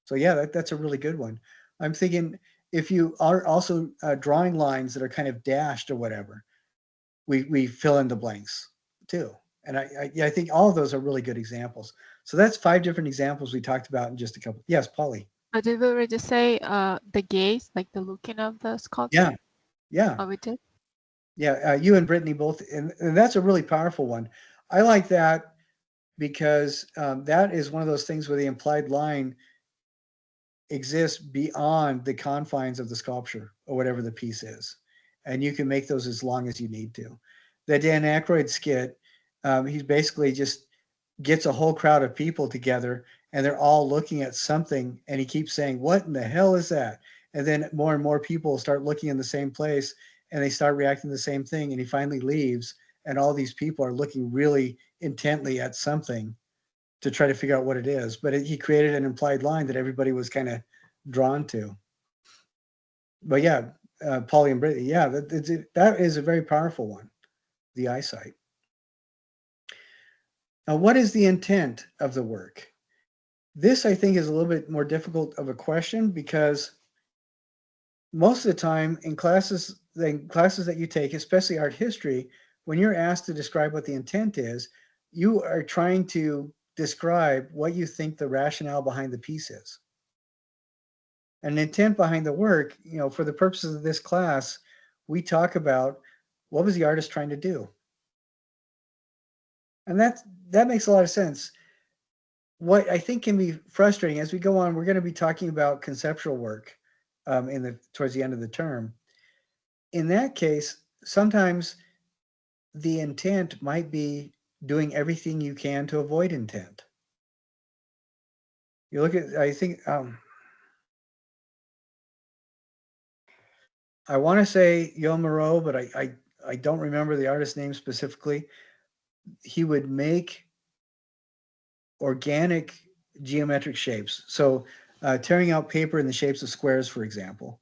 So yeah, that's a really good one. I'm thinking, if you are also drawing lines that are kind of dashed or whatever, we fill in the blanks too. And I think all of those are really good examples. So that's 5 different examples we talked about in just a couple. Yes, Polly. Did we already say the gaze, like the looking of the Yeah, sculpture? yeah, Oh, we did? yeah. You and Brittany both, and that's a really powerful one. I like that because that is one of those things where the implied line exists beyond the confines of the sculpture or whatever the piece is, and you can make those as long as you need to. The Dan Aykroyd skit, he's basically just gets a whole crowd of people together, and they're all looking at something, and he keeps saying, "What in the hell is that?" And then more and more people start looking in the same place, and they start reacting the same thing, and he finally leaves, and all these people are looking really intently at something to try to figure out what it is. But he created an implied line that everybody was kind of drawn to. But yeah, Polly and Brittany, yeah, that is a very powerful one, the eyesight. Now, what is the intent of the work? This, I think, is a little bit more difficult of a question, because most of the time in classes that you take, especially art history, when you're asked to describe what the intent is, you are trying to describe what you think the rationale behind the piece is. An intent behind the work, for the purposes of this class, we talk about what was the artist trying to do. And that makes a lot of sense. What I think can be frustrating as we go on, we're going to be talking about conceptual work towards the end of the term. In that case, sometimes the intent might be doing everything you can to avoid intent. You look at, I think, I want to say Yo Moreau, but I don't remember the artist's name specifically. He would make organic geometric shapes. So tearing out paper in the shapes of squares, for example,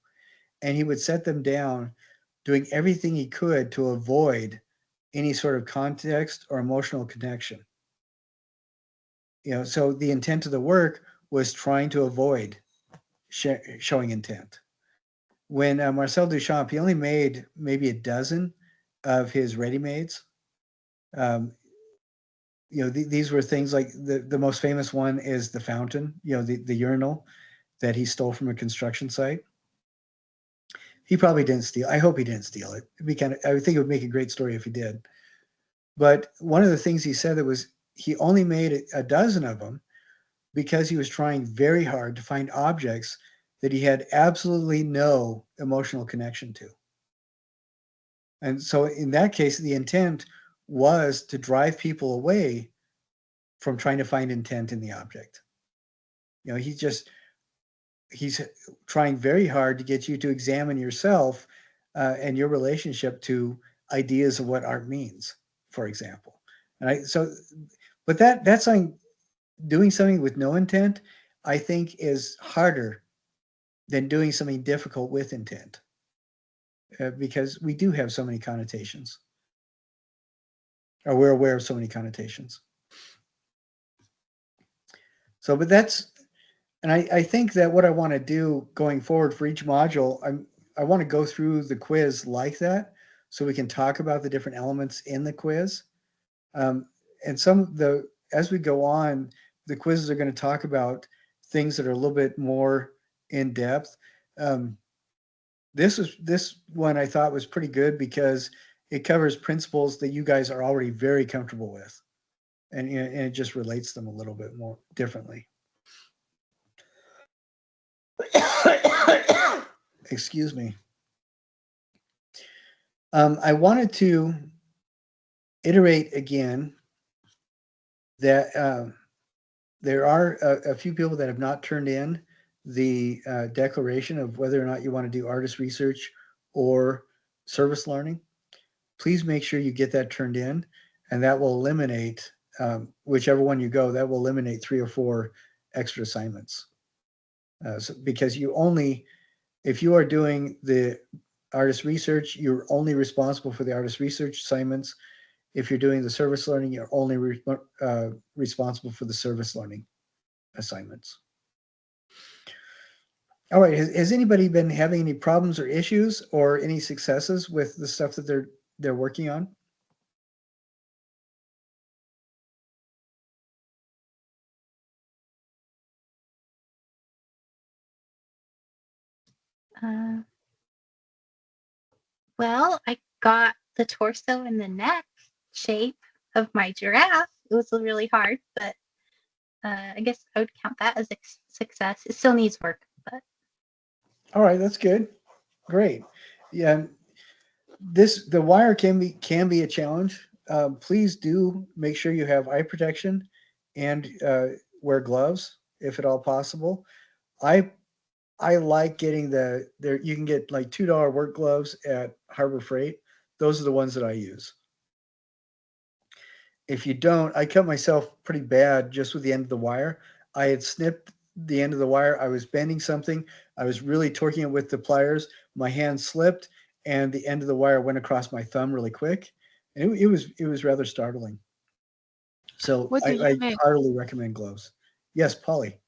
and he would set them down, doing everything he could to avoid any sort of context or emotional connection. So the intent of the work was trying to avoid showing intent. When Marcel Duchamp, he only made maybe a dozen of his ready-mades. These were things like the most famous one is the fountain, the urinal that he stole from a construction site. He probably didn't steal. I hope he didn't steal it. I would think it would make a great story if he did. But one of the things he said that was he only made a dozen of them because he was trying very hard to find objects that he had absolutely no emotional connection to. And so in that case, the intent was to drive people away from trying to find intent in the object. He's trying very hard to get you to examine yourself and your relationship to ideas of what art means, for example. But that's something, doing something with no intent, I think is harder than doing something difficult with intent, because we do have so many connotations, or we're aware of so many connotations. So, but and I think that what I want to do going forward for each module, I want to go through the quiz like that, so we can talk about the different elements in the quiz. And as we go on, the quizzes are going to talk about things that are a little bit more in depth. This one I thought was pretty good because it covers principles that you guys are already very comfortable with, and it just relates them a little bit more differently. Excuse me. I wanted to iterate again that there are a few people that have not turned in the declaration of whether or not you want to do artist research or service learning. Please make sure you get that turned in, and that will eliminate, whichever one you go, that will eliminate 3 or 4 extra assignments. Because if you are doing the artist research, you're only responsible for the artist research assignments. If you're doing the service learning, you're only responsible for the service learning assignments. All right, has anybody been having any problems or issues or any successes with the stuff that they're working on? Well, I got the torso and the neck shape of my giraffe. It was really hard, but I guess I would count that as a success. It still needs work, but. All right, that's good. Great. Yeah, the wire can be a challenge. Please do make sure you have eye protection and wear gloves if at all possible. I like getting there. You can get like $2 work gloves at Harbor Freight. Those are the ones that I use. If you don't, I cut myself pretty bad just with the end of the wire. I had snipped the end of the wire. I was bending something. I was really torquing it with the pliers. My hand slipped, and the end of the wire went across my thumb really quick. And it was rather startling. So What do you I make? heartily recommend gloves. Yes, Polly.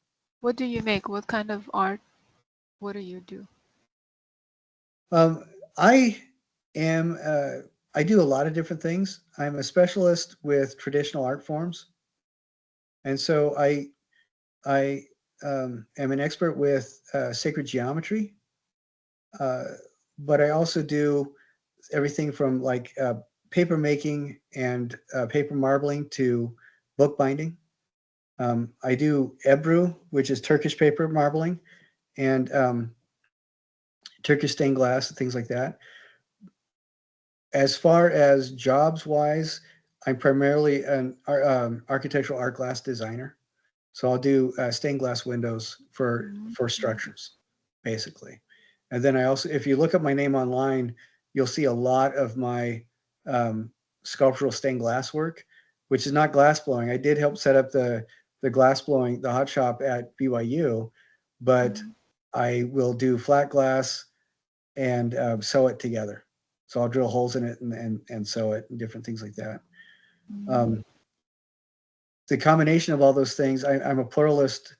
What do you make? What kind of art? What do you do? I am. I do a lot of different things. I'm a specialist with traditional art forms, and so I am an expert with sacred geometry, but I also do everything from like paper making and paper marbling to book binding. I do Ebru, which is Turkish paper marbling, and Turkish stained glass and things like that. As far as jobs wise, I'm primarily an architectural art glass designer. So I'll do stained glass windows for structures, basically. And then I also, if you look up my name online, you'll see a lot of my um, sculptural stained glass work, which is not glass blowing. I did help set up the glass blowing, the hot shop at BYU, but I will do flat glass and sew it together. So I'll drill holes in it and sew it and different things like that. Um, the combination of all those things, I'm a pluralist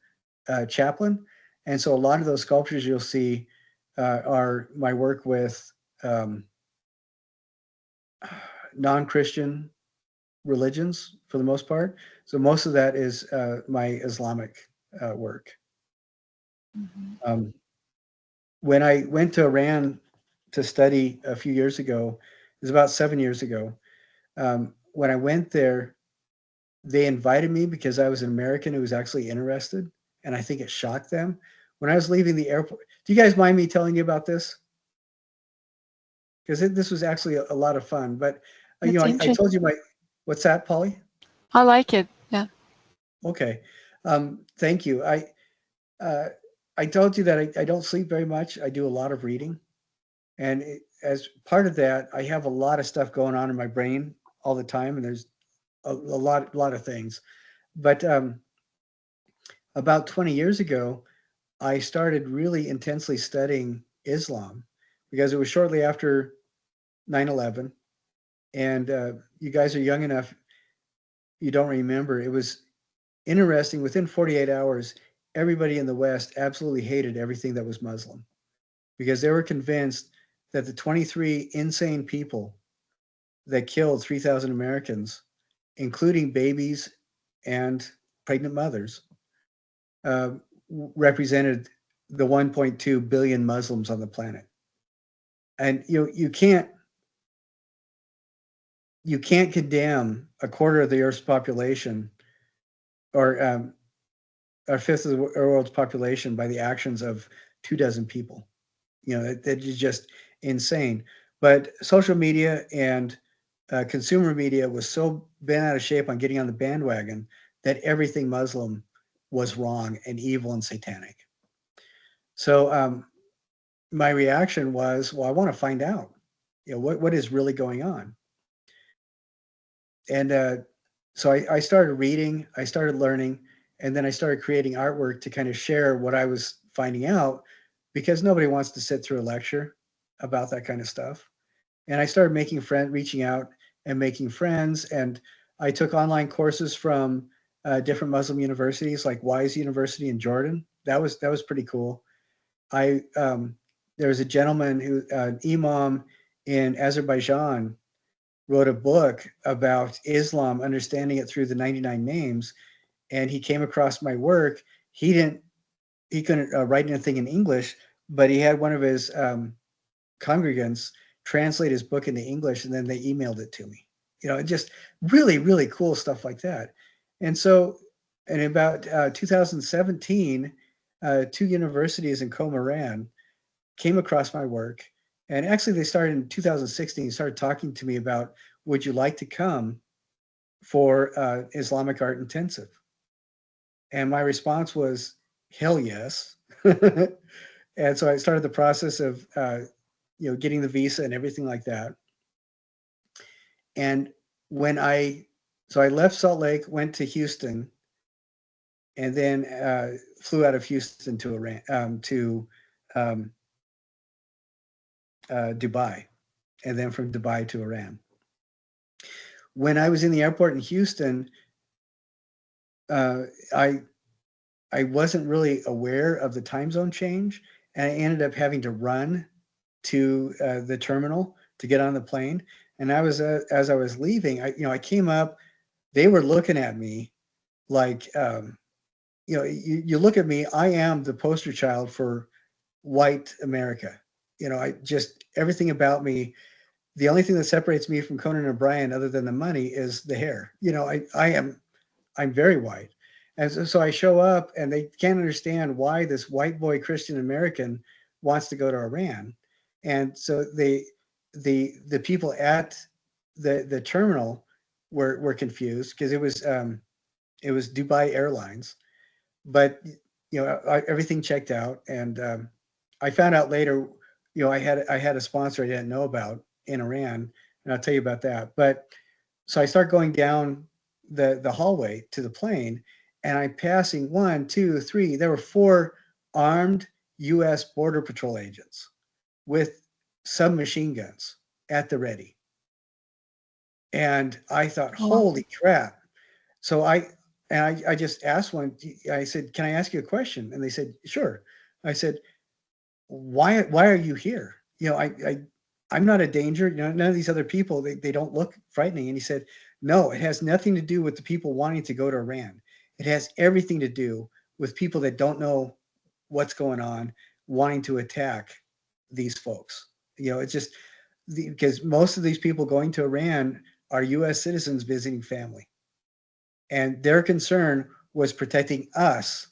chaplain, and so a lot of those sculptures you'll see are my work with um, non-Christian religions for the most part. So most of that is my Islamic work. Um, when I went to Iran to study a few years ago, it was about 7 years ago. When I went there, they invited me because I was an American who was actually interested, and I think it shocked them. When I was leaving the airport, do you guys mind me telling you about this? Because this was actually a lot of fun. But you That's know, I interesting. told you my what's that, Polly? I like it. Yeah. Okay, thank you. Uh, I told you that I don't sleep very much. I do a lot of reading, and as part of that, I have a lot of stuff going on in my brain all the time, and there's a lot of things. But about 20 years ago, I started really intensely studying Islam because it was shortly after 9/11, and you guys are young enough, you don't remember. It was interesting. Within 48 hours, everybody in the West absolutely hated everything that was Muslim because they were convinced that the 23 insane people that killed 3,000 Americans, including babies and pregnant mothers, uh, represented the 1.2 billion Muslims on the planet. And you can't condemn a quarter of the Earth's population or a fifth of the world's population by the actions of 24 people. That is just insane. But social media and consumer media was so bent out of shape on getting on the bandwagon that everything Muslim was wrong and evil and satanic. So my reaction was, well, I want to find out, what is really going on. And so I started reading, I started learning, and then I started creating artwork to kind of share what I was finding out because nobody wants to sit through a lecture about that kind of stuff. And I started reaching out and making friends. And I took online courses from different Muslim universities, like Wise University in Jordan. That was pretty cool. I There was a gentleman an imam in Azerbaijan, wrote a book about Islam, understanding it through the 99 names, and he came across my work. He couldn't write anything in English, but he had one of his congregants translate his book into English, and then they emailed it to me. Just really, really cool stuff like that. And so, in about 2017, two universities in Comoran came across my work, and actually they started in 2016. Started talking to me about, would you like to come for Islamic art intensive? And my response was, hell yes. And so I started the process of getting the visa and everything like that. And when I left Salt Lake, went to Houston, and then flew out of Houston to Iran, to um, Dubai, and then from Dubai to Iran. When I was in the airport in Houston, uh, I I wasn't really aware of the time zone change, and I ended up having to run to the terminal to get on the plane. And as I was leaving, I came up. They were looking at me like you look at me, I am the poster child for white America. I just, everything about me, the only thing that separates me from Conan O'Brien other than the money is the hair. I'm very white. And so I show up and they can't understand why this white boy Christian American wants to go to Iran. And so the people at the terminal were confused because it was Dubai Airlines, but everything checked out, and I found out later, I had a sponsor I didn't know about in Iran, and I'll tell you about that. But so I start going down the hallway to the plane, and I'm passing one, two, three. There were four armed U.S. Border Patrol agents with submachine guns at the ready, and I thought, Wow. "Holy crap!" So I just asked one. I said, "Can I ask you a question?" And they said, "Sure." I said, "Why are you here? I'm not a danger. None of these other people, they don't look frightening." And he said, "No, it has nothing to do with the people wanting to go to Iran. It has everything to do with people that don't know what's going on, wanting to attack these folks. It's just because most of these people going to Iran are U.S. citizens visiting family, and their concern was protecting us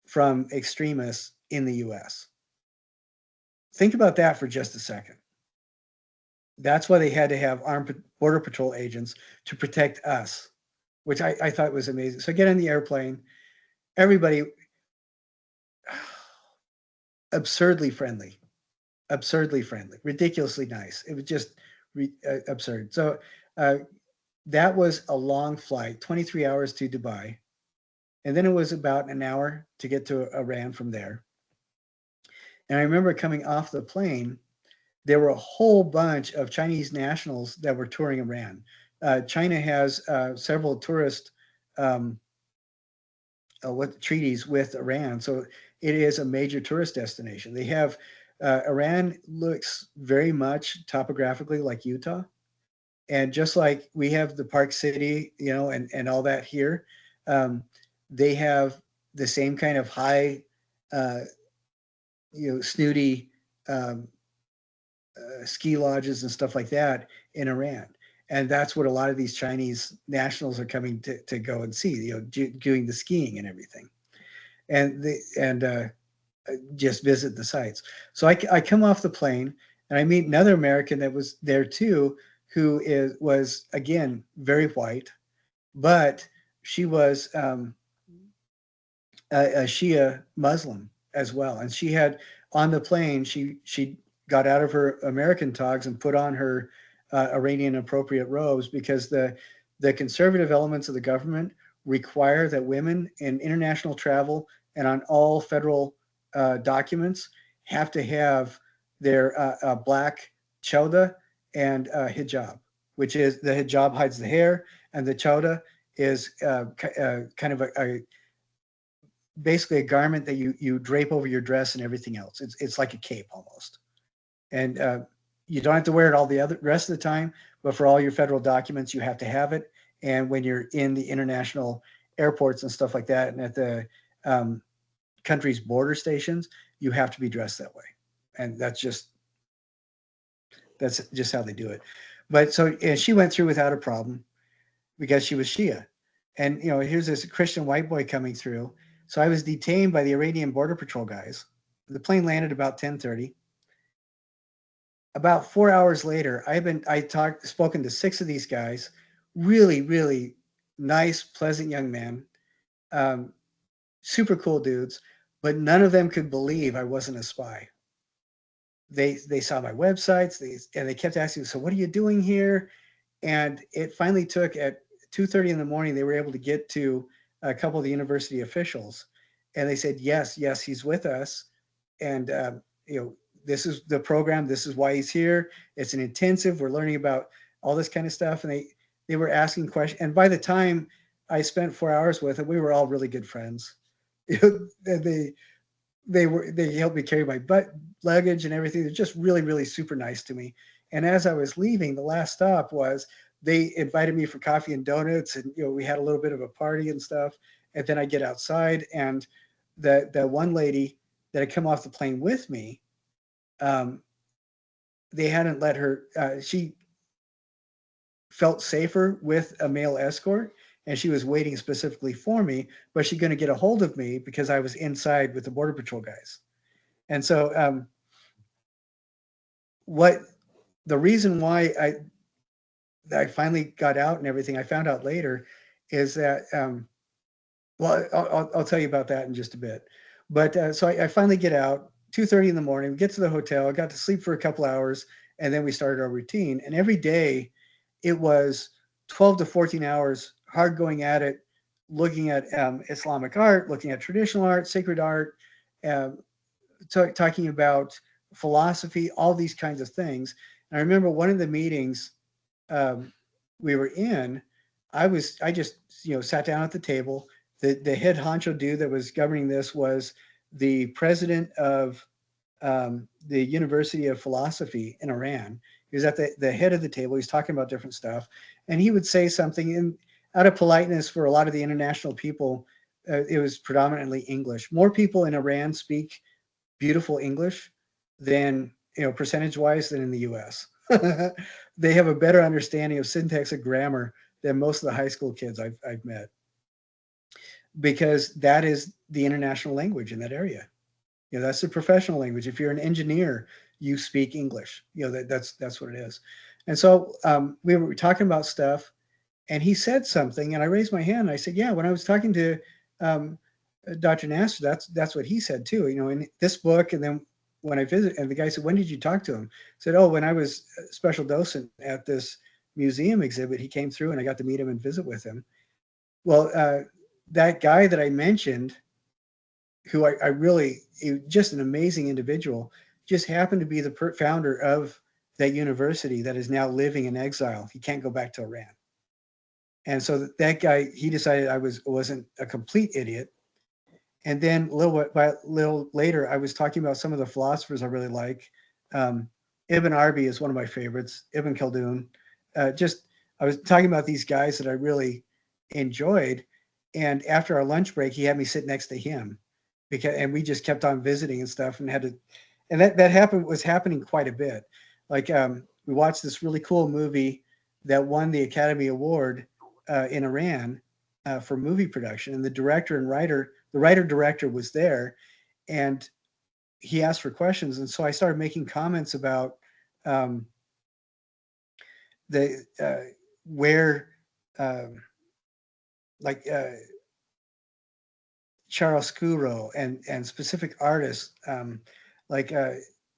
from extremists in the US. Think about that for just a second. That's why they had to have armed border patrol agents to protect us, which I thought was amazing. So I get on the airplane, everybody absurdly friendly, ridiculously nice. It was just absurd. So uh, that was a long flight, 23 hours to Dubai. And then it was about an hour to get to Iran from there. And I remember coming off the plane, there were a whole bunch of Chinese nationals that were touring Iran. China has several tourist um, what treaties with Iran, so it is a major tourist destination. They have Iran looks very much topographically like Utah, and just like we have the Park City, and all that here, um, they have the same kind of high, uh, snooty um, ski lodges and stuff like that in Iran. And that's what a lot of these Chinese nationals are coming to go and see, doing the skiing and everything, and just visit the sites. So I come off the plane and I meet another American that was there too, who was again very white, but she was a Shia Muslim as well, and she had on the plane she got out of her American togs and put on her Iranian appropriate robes because the conservative elements of the government require that women in international travel and on all federal documents have to have their black chauda and hijab, which is the hijab hides the hair and the chauda is kind of a basically a garment that you drape over your dress and everything else. It's like a cape almost, and you don't have to wear it all the other rest of the time. But for all your federal documents, you have to have it. And when you're in the international airports and stuff like that, and at the um, country's border stations, you have to be dressed that way. And that's just how they do it. But so and she went through without a problem because she was Shia. And here's this Christian white boy coming through. So I was detained by the Iranian Border Patrol guys. The plane landed about 10:30. About 4 hours later, spoken to six of these guys, really, really nice, pleasant young men, um, super cool dudes, but none of them could believe I wasn't a spy. They saw my websites, and they kept asking, "So what are you doing here?" And it finally took at 2:30 in the morning, they were able to get to a couple of the university officials, and they said, "Yes, yes, he's with us, and this is the program. This is why he's here. It's an intensive. We're learning about all this kind of stuff." And they were asking questions. And by the time I spent 4 hours with them, we were all really good friends. they they helped me carry my luggage and everything. They're just really, really super nice to me. And as I was leaving, the last stop was they invited me for coffee and donuts, and we had a little bit of a party and stuff. And then I get outside, and the one lady that had come off the plane with me, um, they hadn't let her. She felt safer with a male escort, and she was waiting specifically for me, but she's going to get a hold of me because I was inside with the Border Patrol guys. And so, what the reason why I finally got out and everything, I found out later, is that well, I'll tell you about that in just a bit. But so I finally get out 2:30 in the morning. We get to the hotel. I got to sleep for a couple hours, and then we started our routine. And every day, it was 12 to 14 hours hard going at it, looking at Islamic art, looking at traditional art, sacred art, um, talking about philosophy, all these kinds of things. And I remember one of the meetings um, we were in, I just sat down at the table. The head honcho dude that was governing this was the president of the University of Philosophy in Iran. He was at the head of the table. He's talking about different stuff, and he would say something, and out of politeness for a lot of the international people, it was predominantly English. More people in Iran speak beautiful English than, percentage wise, than in the US. They have a better understanding of syntax and grammar than most of the high school kids I've met, because that is the international language in that area. That's the professional language. If you're an engineer, you speak English. That's what it is. And so we were talking about stuff, and he said something, and I raised my hand. And I said, "Yeah, when I was talking to um, Dr. Nasser, that's what he said too. In this book." And then when I visited, and the guy said, "When did you talk to him?" I said, "Oh, when I was a special docent at this museum exhibit, he came through, and I got to meet him and visit with him." Well, that guy that I mentioned, who I really, just an amazing individual, just happened to be the founder of that university that is now living in exile. He can't go back to Iran. And so that guy, he decided I wasn't a complete idiot. And then little later, I was talking about some of the philosophers I really like. Ibn Arabi is one of my favorites. Ibn Khaldun. I was talking about these guys that I really enjoyed. And after our lunch break, he had me sit next to him, and we just kept on visiting and stuff, and that was happening quite a bit. Like we watched this really cool movie that won the Academy Award in Iran for movie production, and the writer director was there, and he asked for questions, and so I started making comments about the where like chiaroscuro and specific artists, like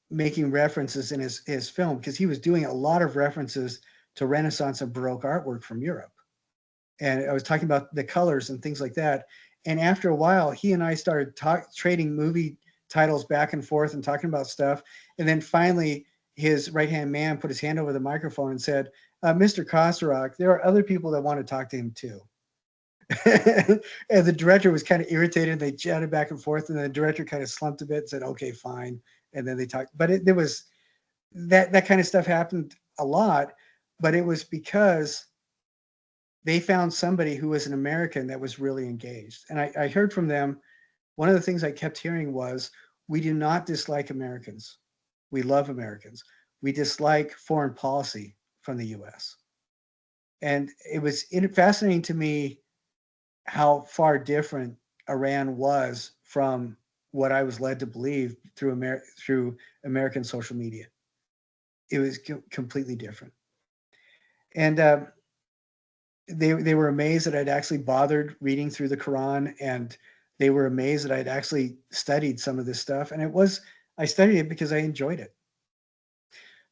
making references in his film, because he was doing a lot of references to Renaissance and Baroque artwork from Europe. And I was talking about the colors and things like that. And after a while, he and I started trading movie titles back and forth and talking about stuff. And then finally, his right-hand man put his hand over the microphone and said, "Mr. Kosarak, there are other people that want to talk to him too." And the director was kind of irritated. They chatted back and forth, and the director kind of slumped a bit and said, "Okay, fine." And then they talked. But there was that kind of stuff happened a lot, but it was because they found somebody who was an American that was really engaged. And I heard from them, one of the things I kept hearing was, "We do not dislike Americans. We love Americans. We dislike foreign policy from the US." And it was fascinating to me how far different Iran was from what I was led to believe through American social media. It was completely different. And they were amazed that I'd actually bothered reading through the Quran, and they were amazed that I'd actually studied some of this stuff. And I studied it because I enjoyed it.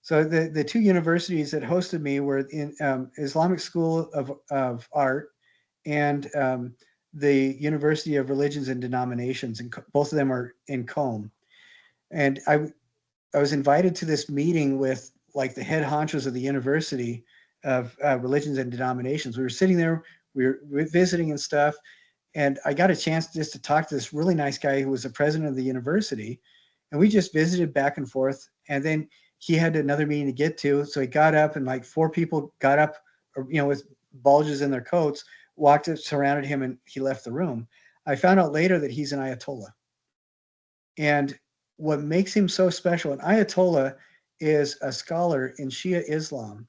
So the two universities that hosted me were in Islamic School of Art and the University of Religions and Denominations, and both of them are in Qom. And I was invited to this meeting with like the head honchos of the University of Religions and Denominations. We were sitting there, we were visiting and stuff, and I got a chance just to talk to this really nice guy who was the president of the university, and we just visited back and forth. And then he had another meeting to get to, so he got up, and like four people got up, with bulges in their coats, surrounded him, and he left the room. I found out later that he's an Ayatollah. And what makes him so special, an Ayatollah is a scholar in Shia Islam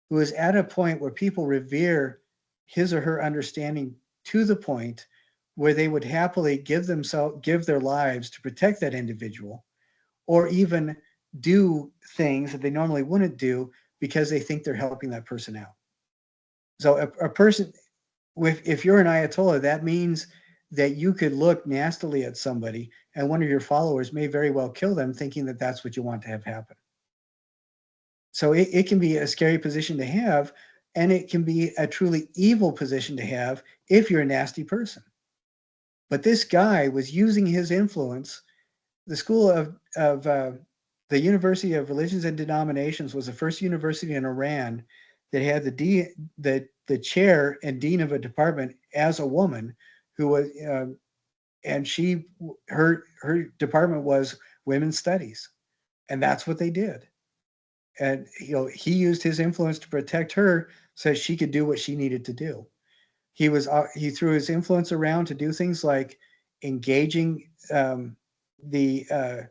who is at a point where people revere his or her understanding to the point where they would happily give their lives to protect that individual, or even do things that they normally wouldn't do because they think they're helping that person out. So a person if you're an Ayatollah, that means that you could look nastily at somebody and one of your followers may very well kill them thinking that that's what you want to have happen. So it can be a scary position to have, and it can be a truly evil position to have if you're a nasty person. But this guy was using his influence. The school of the University of Religions and Denominations was the first university in Iran that had the chair and dean of a department as a woman, who was and her department was women's studies, and that's what they did. And he used his influence to protect her so she could do what she needed to do. He threw his influence around to do things like engaging the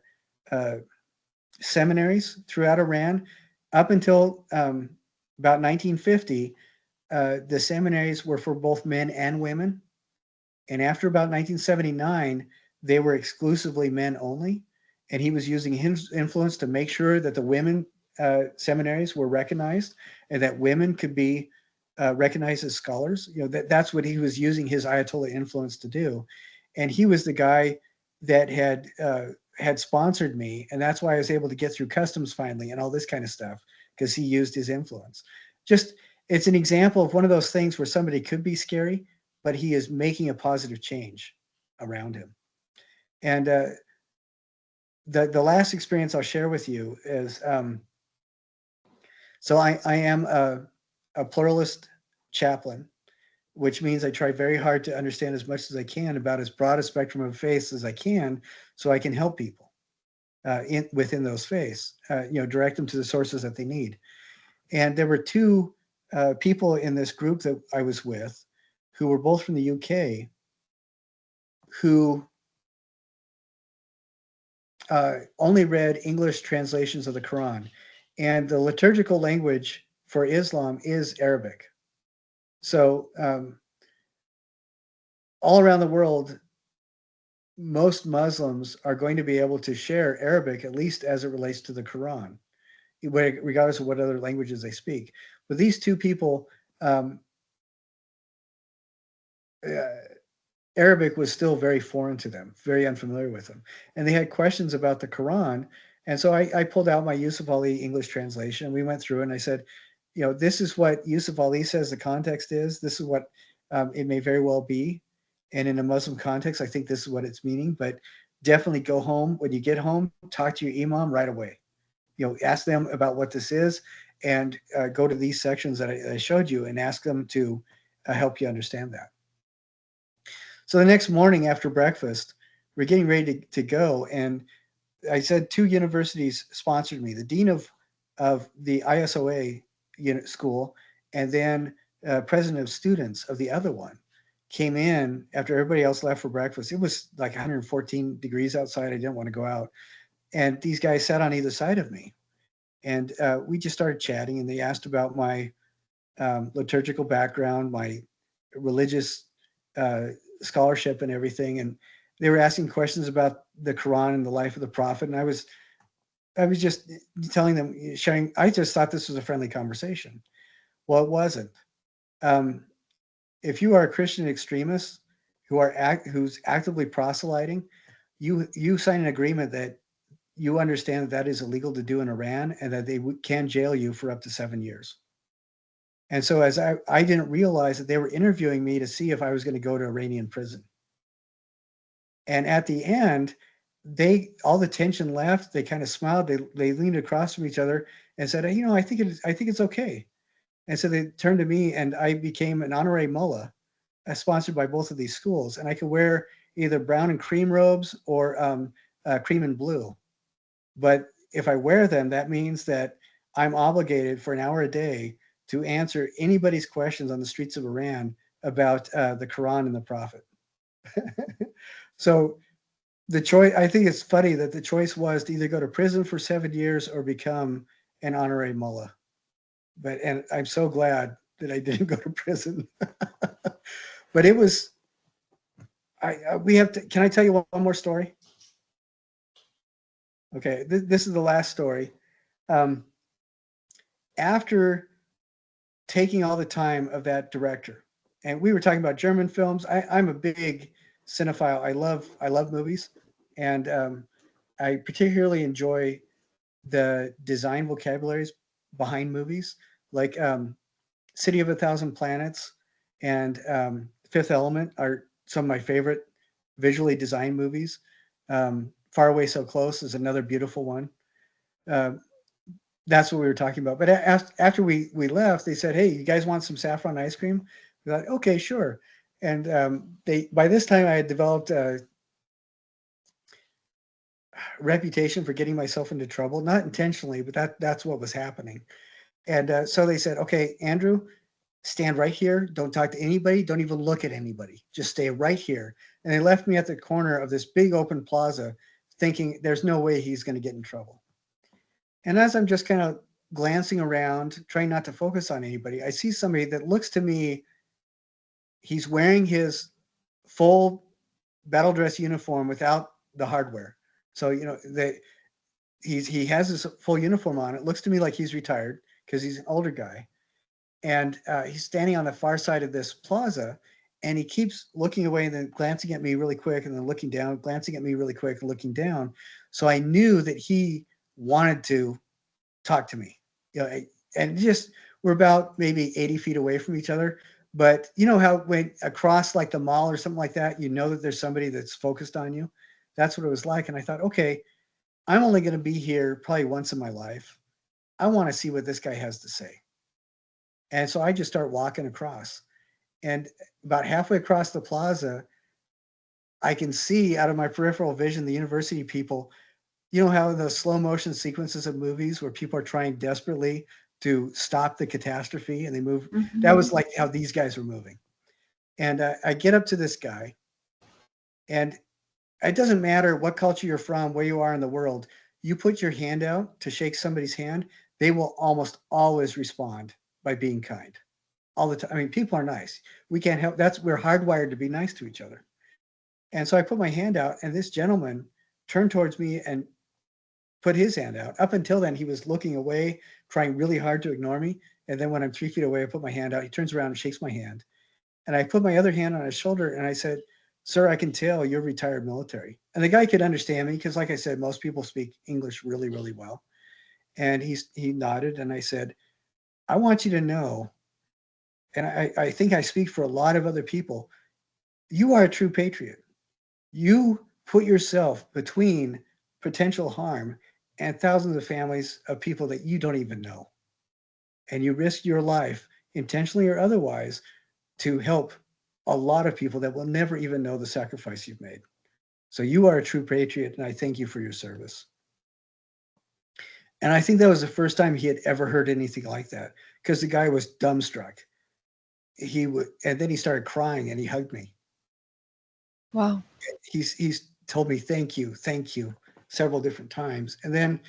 seminaries throughout Iran. Up until about 1950, the seminaries were for both men and women. And after about 1979, they were exclusively men only. And he was using his influence to make sure that the women seminaries were recognized and that women could be recognized as scholars. That's what he was using his Ayatollah influence to do. And he was the guy that had sponsored me, and that's why I was able to get through customs finally and all this kind of stuff, because he used his influence. It's an example of one of those things where somebody could be scary, but he is making a positive change around him. And the last experience I'll share with you is, so I am a pluralist chaplain, which means I try very hard to understand as much as I can about as broad a spectrum of faiths as I can, so I can help people within those faiths, direct them to the sources that they need. And there were two people in this group that I was with who were both from the UK, who only read English translations of the Quran. And the liturgical language for Islam is Arabic. So all around the world, most Muslims are going to be able to share Arabic, at least as it relates to the Quran, regardless of what other languages they speak. But these two people, Arabic was still very foreign to them, very unfamiliar with them. And they had questions about the Quran. And so I pulled out my Yusuf Ali English translation. We went through and I said, this is what Yusuf Ali says the context is. This is what it may very well be. And in a Muslim context, I think this is what it's meaning. But definitely go home. When you get home, talk to your imam right away. Ask them about what this is, and go to these sections that I showed you and ask them to help you understand that. So the next morning after breakfast, we're getting ready to go. And I said 2 universities sponsored me, the dean of the ISOA school, and then president of students of the other one came in after everybody else left for breakfast. It was like 114 degrees outside. I didn't want to go out. And these guys sat on either side of me. And we just started chatting, and they asked about my liturgical background, my religious scholarship and everything. And they were asking questions about the Quran and the life of the Prophet. And I was just telling them, sharing, I just thought this was a friendly conversation. Well, it wasn't. If you are a Christian extremist who's actively proselyting, you sign an agreement that you understand that is illegal to do in Iran, and that they can jail you for up to 7 years. And so as I didn't realize that they were interviewing me to see if I was going to go to Iranian prison. And at the end, all the tension left. They kind of smiled. They leaned across from each other and said, I think it's okay. And so they turned to me, and I became an honorary mullah, sponsored by both of these schools. And I could wear either brown and cream robes or cream and blue. But if I wear them, that means that I'm obligated for an hour a day to answer anybody's questions on the streets of Iran about the Quran and the Prophet. So the choice, I think it's funny that the choice was to either go to prison for 7 years or become an honorary mullah. And I'm so glad that I didn't go to prison. But it was, we have to, can I tell you one more story? Okay, this is the last story. After taking all the time of that director, and we were talking about German films. I'm a big cinephile. I love movies, and I particularly enjoy the design vocabularies behind movies, like City of a Thousand Planets and Fifth Element are some of my favorite visually designed movies. Far Away So Close is another beautiful one. Uh, that's what we were talking about. But after we left, they said, "Hey, you guys want some saffron ice cream?" We thought, "Okay, sure." And they by this time I had developed a reputation for getting myself into trouble, not intentionally, but that's what was happening. And so they said, "Okay, Andrew, stand right here. Don't talk to anybody. Don't even look at anybody. Just stay right here." And they left me at the corner of this big open plaza, thinking there's no way he's going to get in trouble. And as I'm just kind of glancing around, trying not to focus on anybody, I see somebody that looks to me, he's wearing his full battle dress uniform without the hardware. So, he has his full uniform on. It looks to me like he's retired because he's an older guy. And he's standing on the far side of this plaza, and he keeps looking away and then glancing at me really quick and then looking down, glancing at me really quick and looking down. So I knew that he wanted to talk to me. And just we're about maybe 80 feet away from each other. But you know how when across like the mall or something like that, you know that there's somebody that's focused on you. That's what it was like. And I thought, okay, I'm only going to be here probably once in my life. I want to see what this guy has to say. And so I just start walking across. And about halfway across the plaza, I can see out of my peripheral vision the university people. You know how the slow motion sequences of movies where people are trying desperately to stop the catastrophe and they move. That was like how these guys were moving. And I get up to this guy, and it doesn't matter what culture you're from, where you are in the world. You put your hand out to shake somebody's hand, they will almost always respond by being kind all the time. I mean, people are nice. We can't help. We're hardwired to be nice to each other. And so I put my hand out, and this gentleman turned towards me and put his hand out. Up until then, he was looking away, trying really hard to ignore me. And then when I'm 3 feet away, I put my hand out. He turns around and shakes my hand. And I put my other hand on his shoulder and I said, "Sir, I can tell you're retired military." And the guy could understand me because, like I said, most people speak English really, really well. And he nodded, and I said, "I want you to know, and I think I speak for a lot of other people, you are a true patriot. You put yourself between potential harm and thousands of families of people that you don't even know. And you risk your life, intentionally or otherwise, to help a lot of people that will never even know the sacrifice you've made. So you are a true patriot, and I thank you for your service." And I think that was the first time he had ever heard anything like that, because the guy was dumbstruck. And then he started crying and he hugged me. Wow. He's told me thank you several different times. And then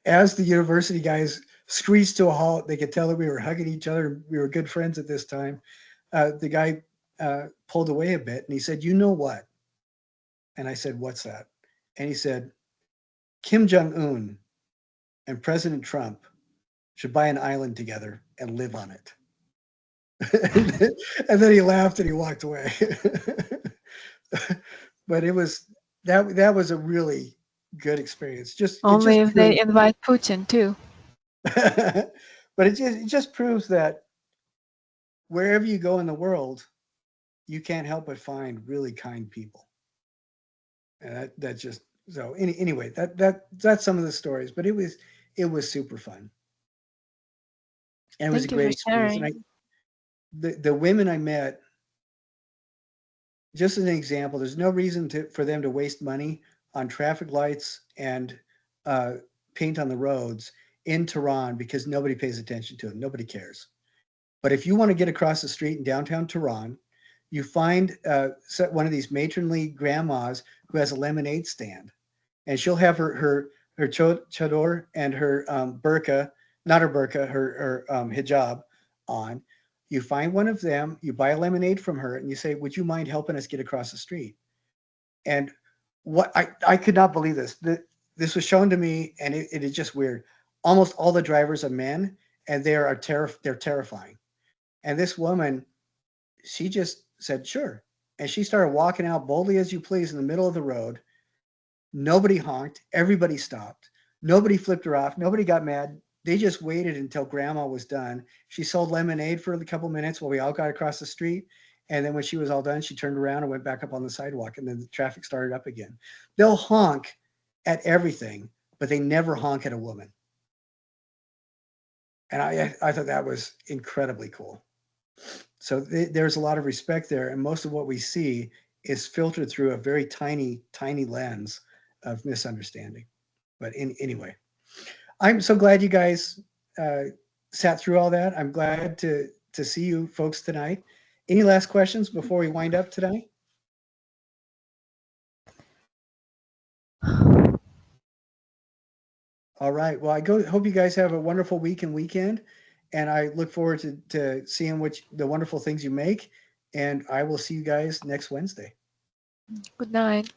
as the university guys screeched to a halt, they could tell that we were hugging each other. We were good friends at this time. The guy pulled away a bit and he said, "You know what?" And I said, "What's that?" And he said, "Kim Jong-un and President Trump should buy an island together and live on it." And then he laughed and he walked away. But that was a really good experience. It Only just if they proved, invite Putin too. but it just proves that wherever you go in the world, you can't help but find really kind people. And that just so anyway, that's some of the stories, but it was super fun. And it was a Thank you for great experience. And sharing. the women I met, just as an example, there's no reason for them to waste money on traffic lights and uh, paint on the roads in Tehran because nobody pays attention to them. Nobody cares. But if you want to get across the street in downtown Tehran You find one of these matronly grandmas who has a lemonade stand, and she'll have her chador and her burqa, not her burqa, her hijab on. You find one of them, you buy a lemonade from her, and you say, "Would you mind helping us get across the street?" And what I could not believe this. This was shown to me, and it is just weird. Almost all the drivers are men, and they're terrifying. And this woman, she just said, "Sure," and she started walking out boldly as you please in the middle of the road. Nobody honked. Everybody stopped. Nobody flipped her off. Nobody got mad. They just waited until grandma was done. She sold lemonade for a couple minutes while we all got across the street. And then when she was all done, she turned around and went back up on the sidewalk. And then the traffic started up again. They'll honk at everything, but they never honk at a woman. And I thought that was incredibly cool. So there's a lot of respect there. And most of what we see is filtered through a very tiny, tiny lens of misunderstanding. But anyway, I'm so glad you guys sat through all that. I'm glad to see you folks tonight. Any last questions before we wind up tonight? All right. Well, hope you guys have a wonderful week and weekend, and I look forward to seeing the wonderful things you make. And I will see you guys next Wednesday. Good night.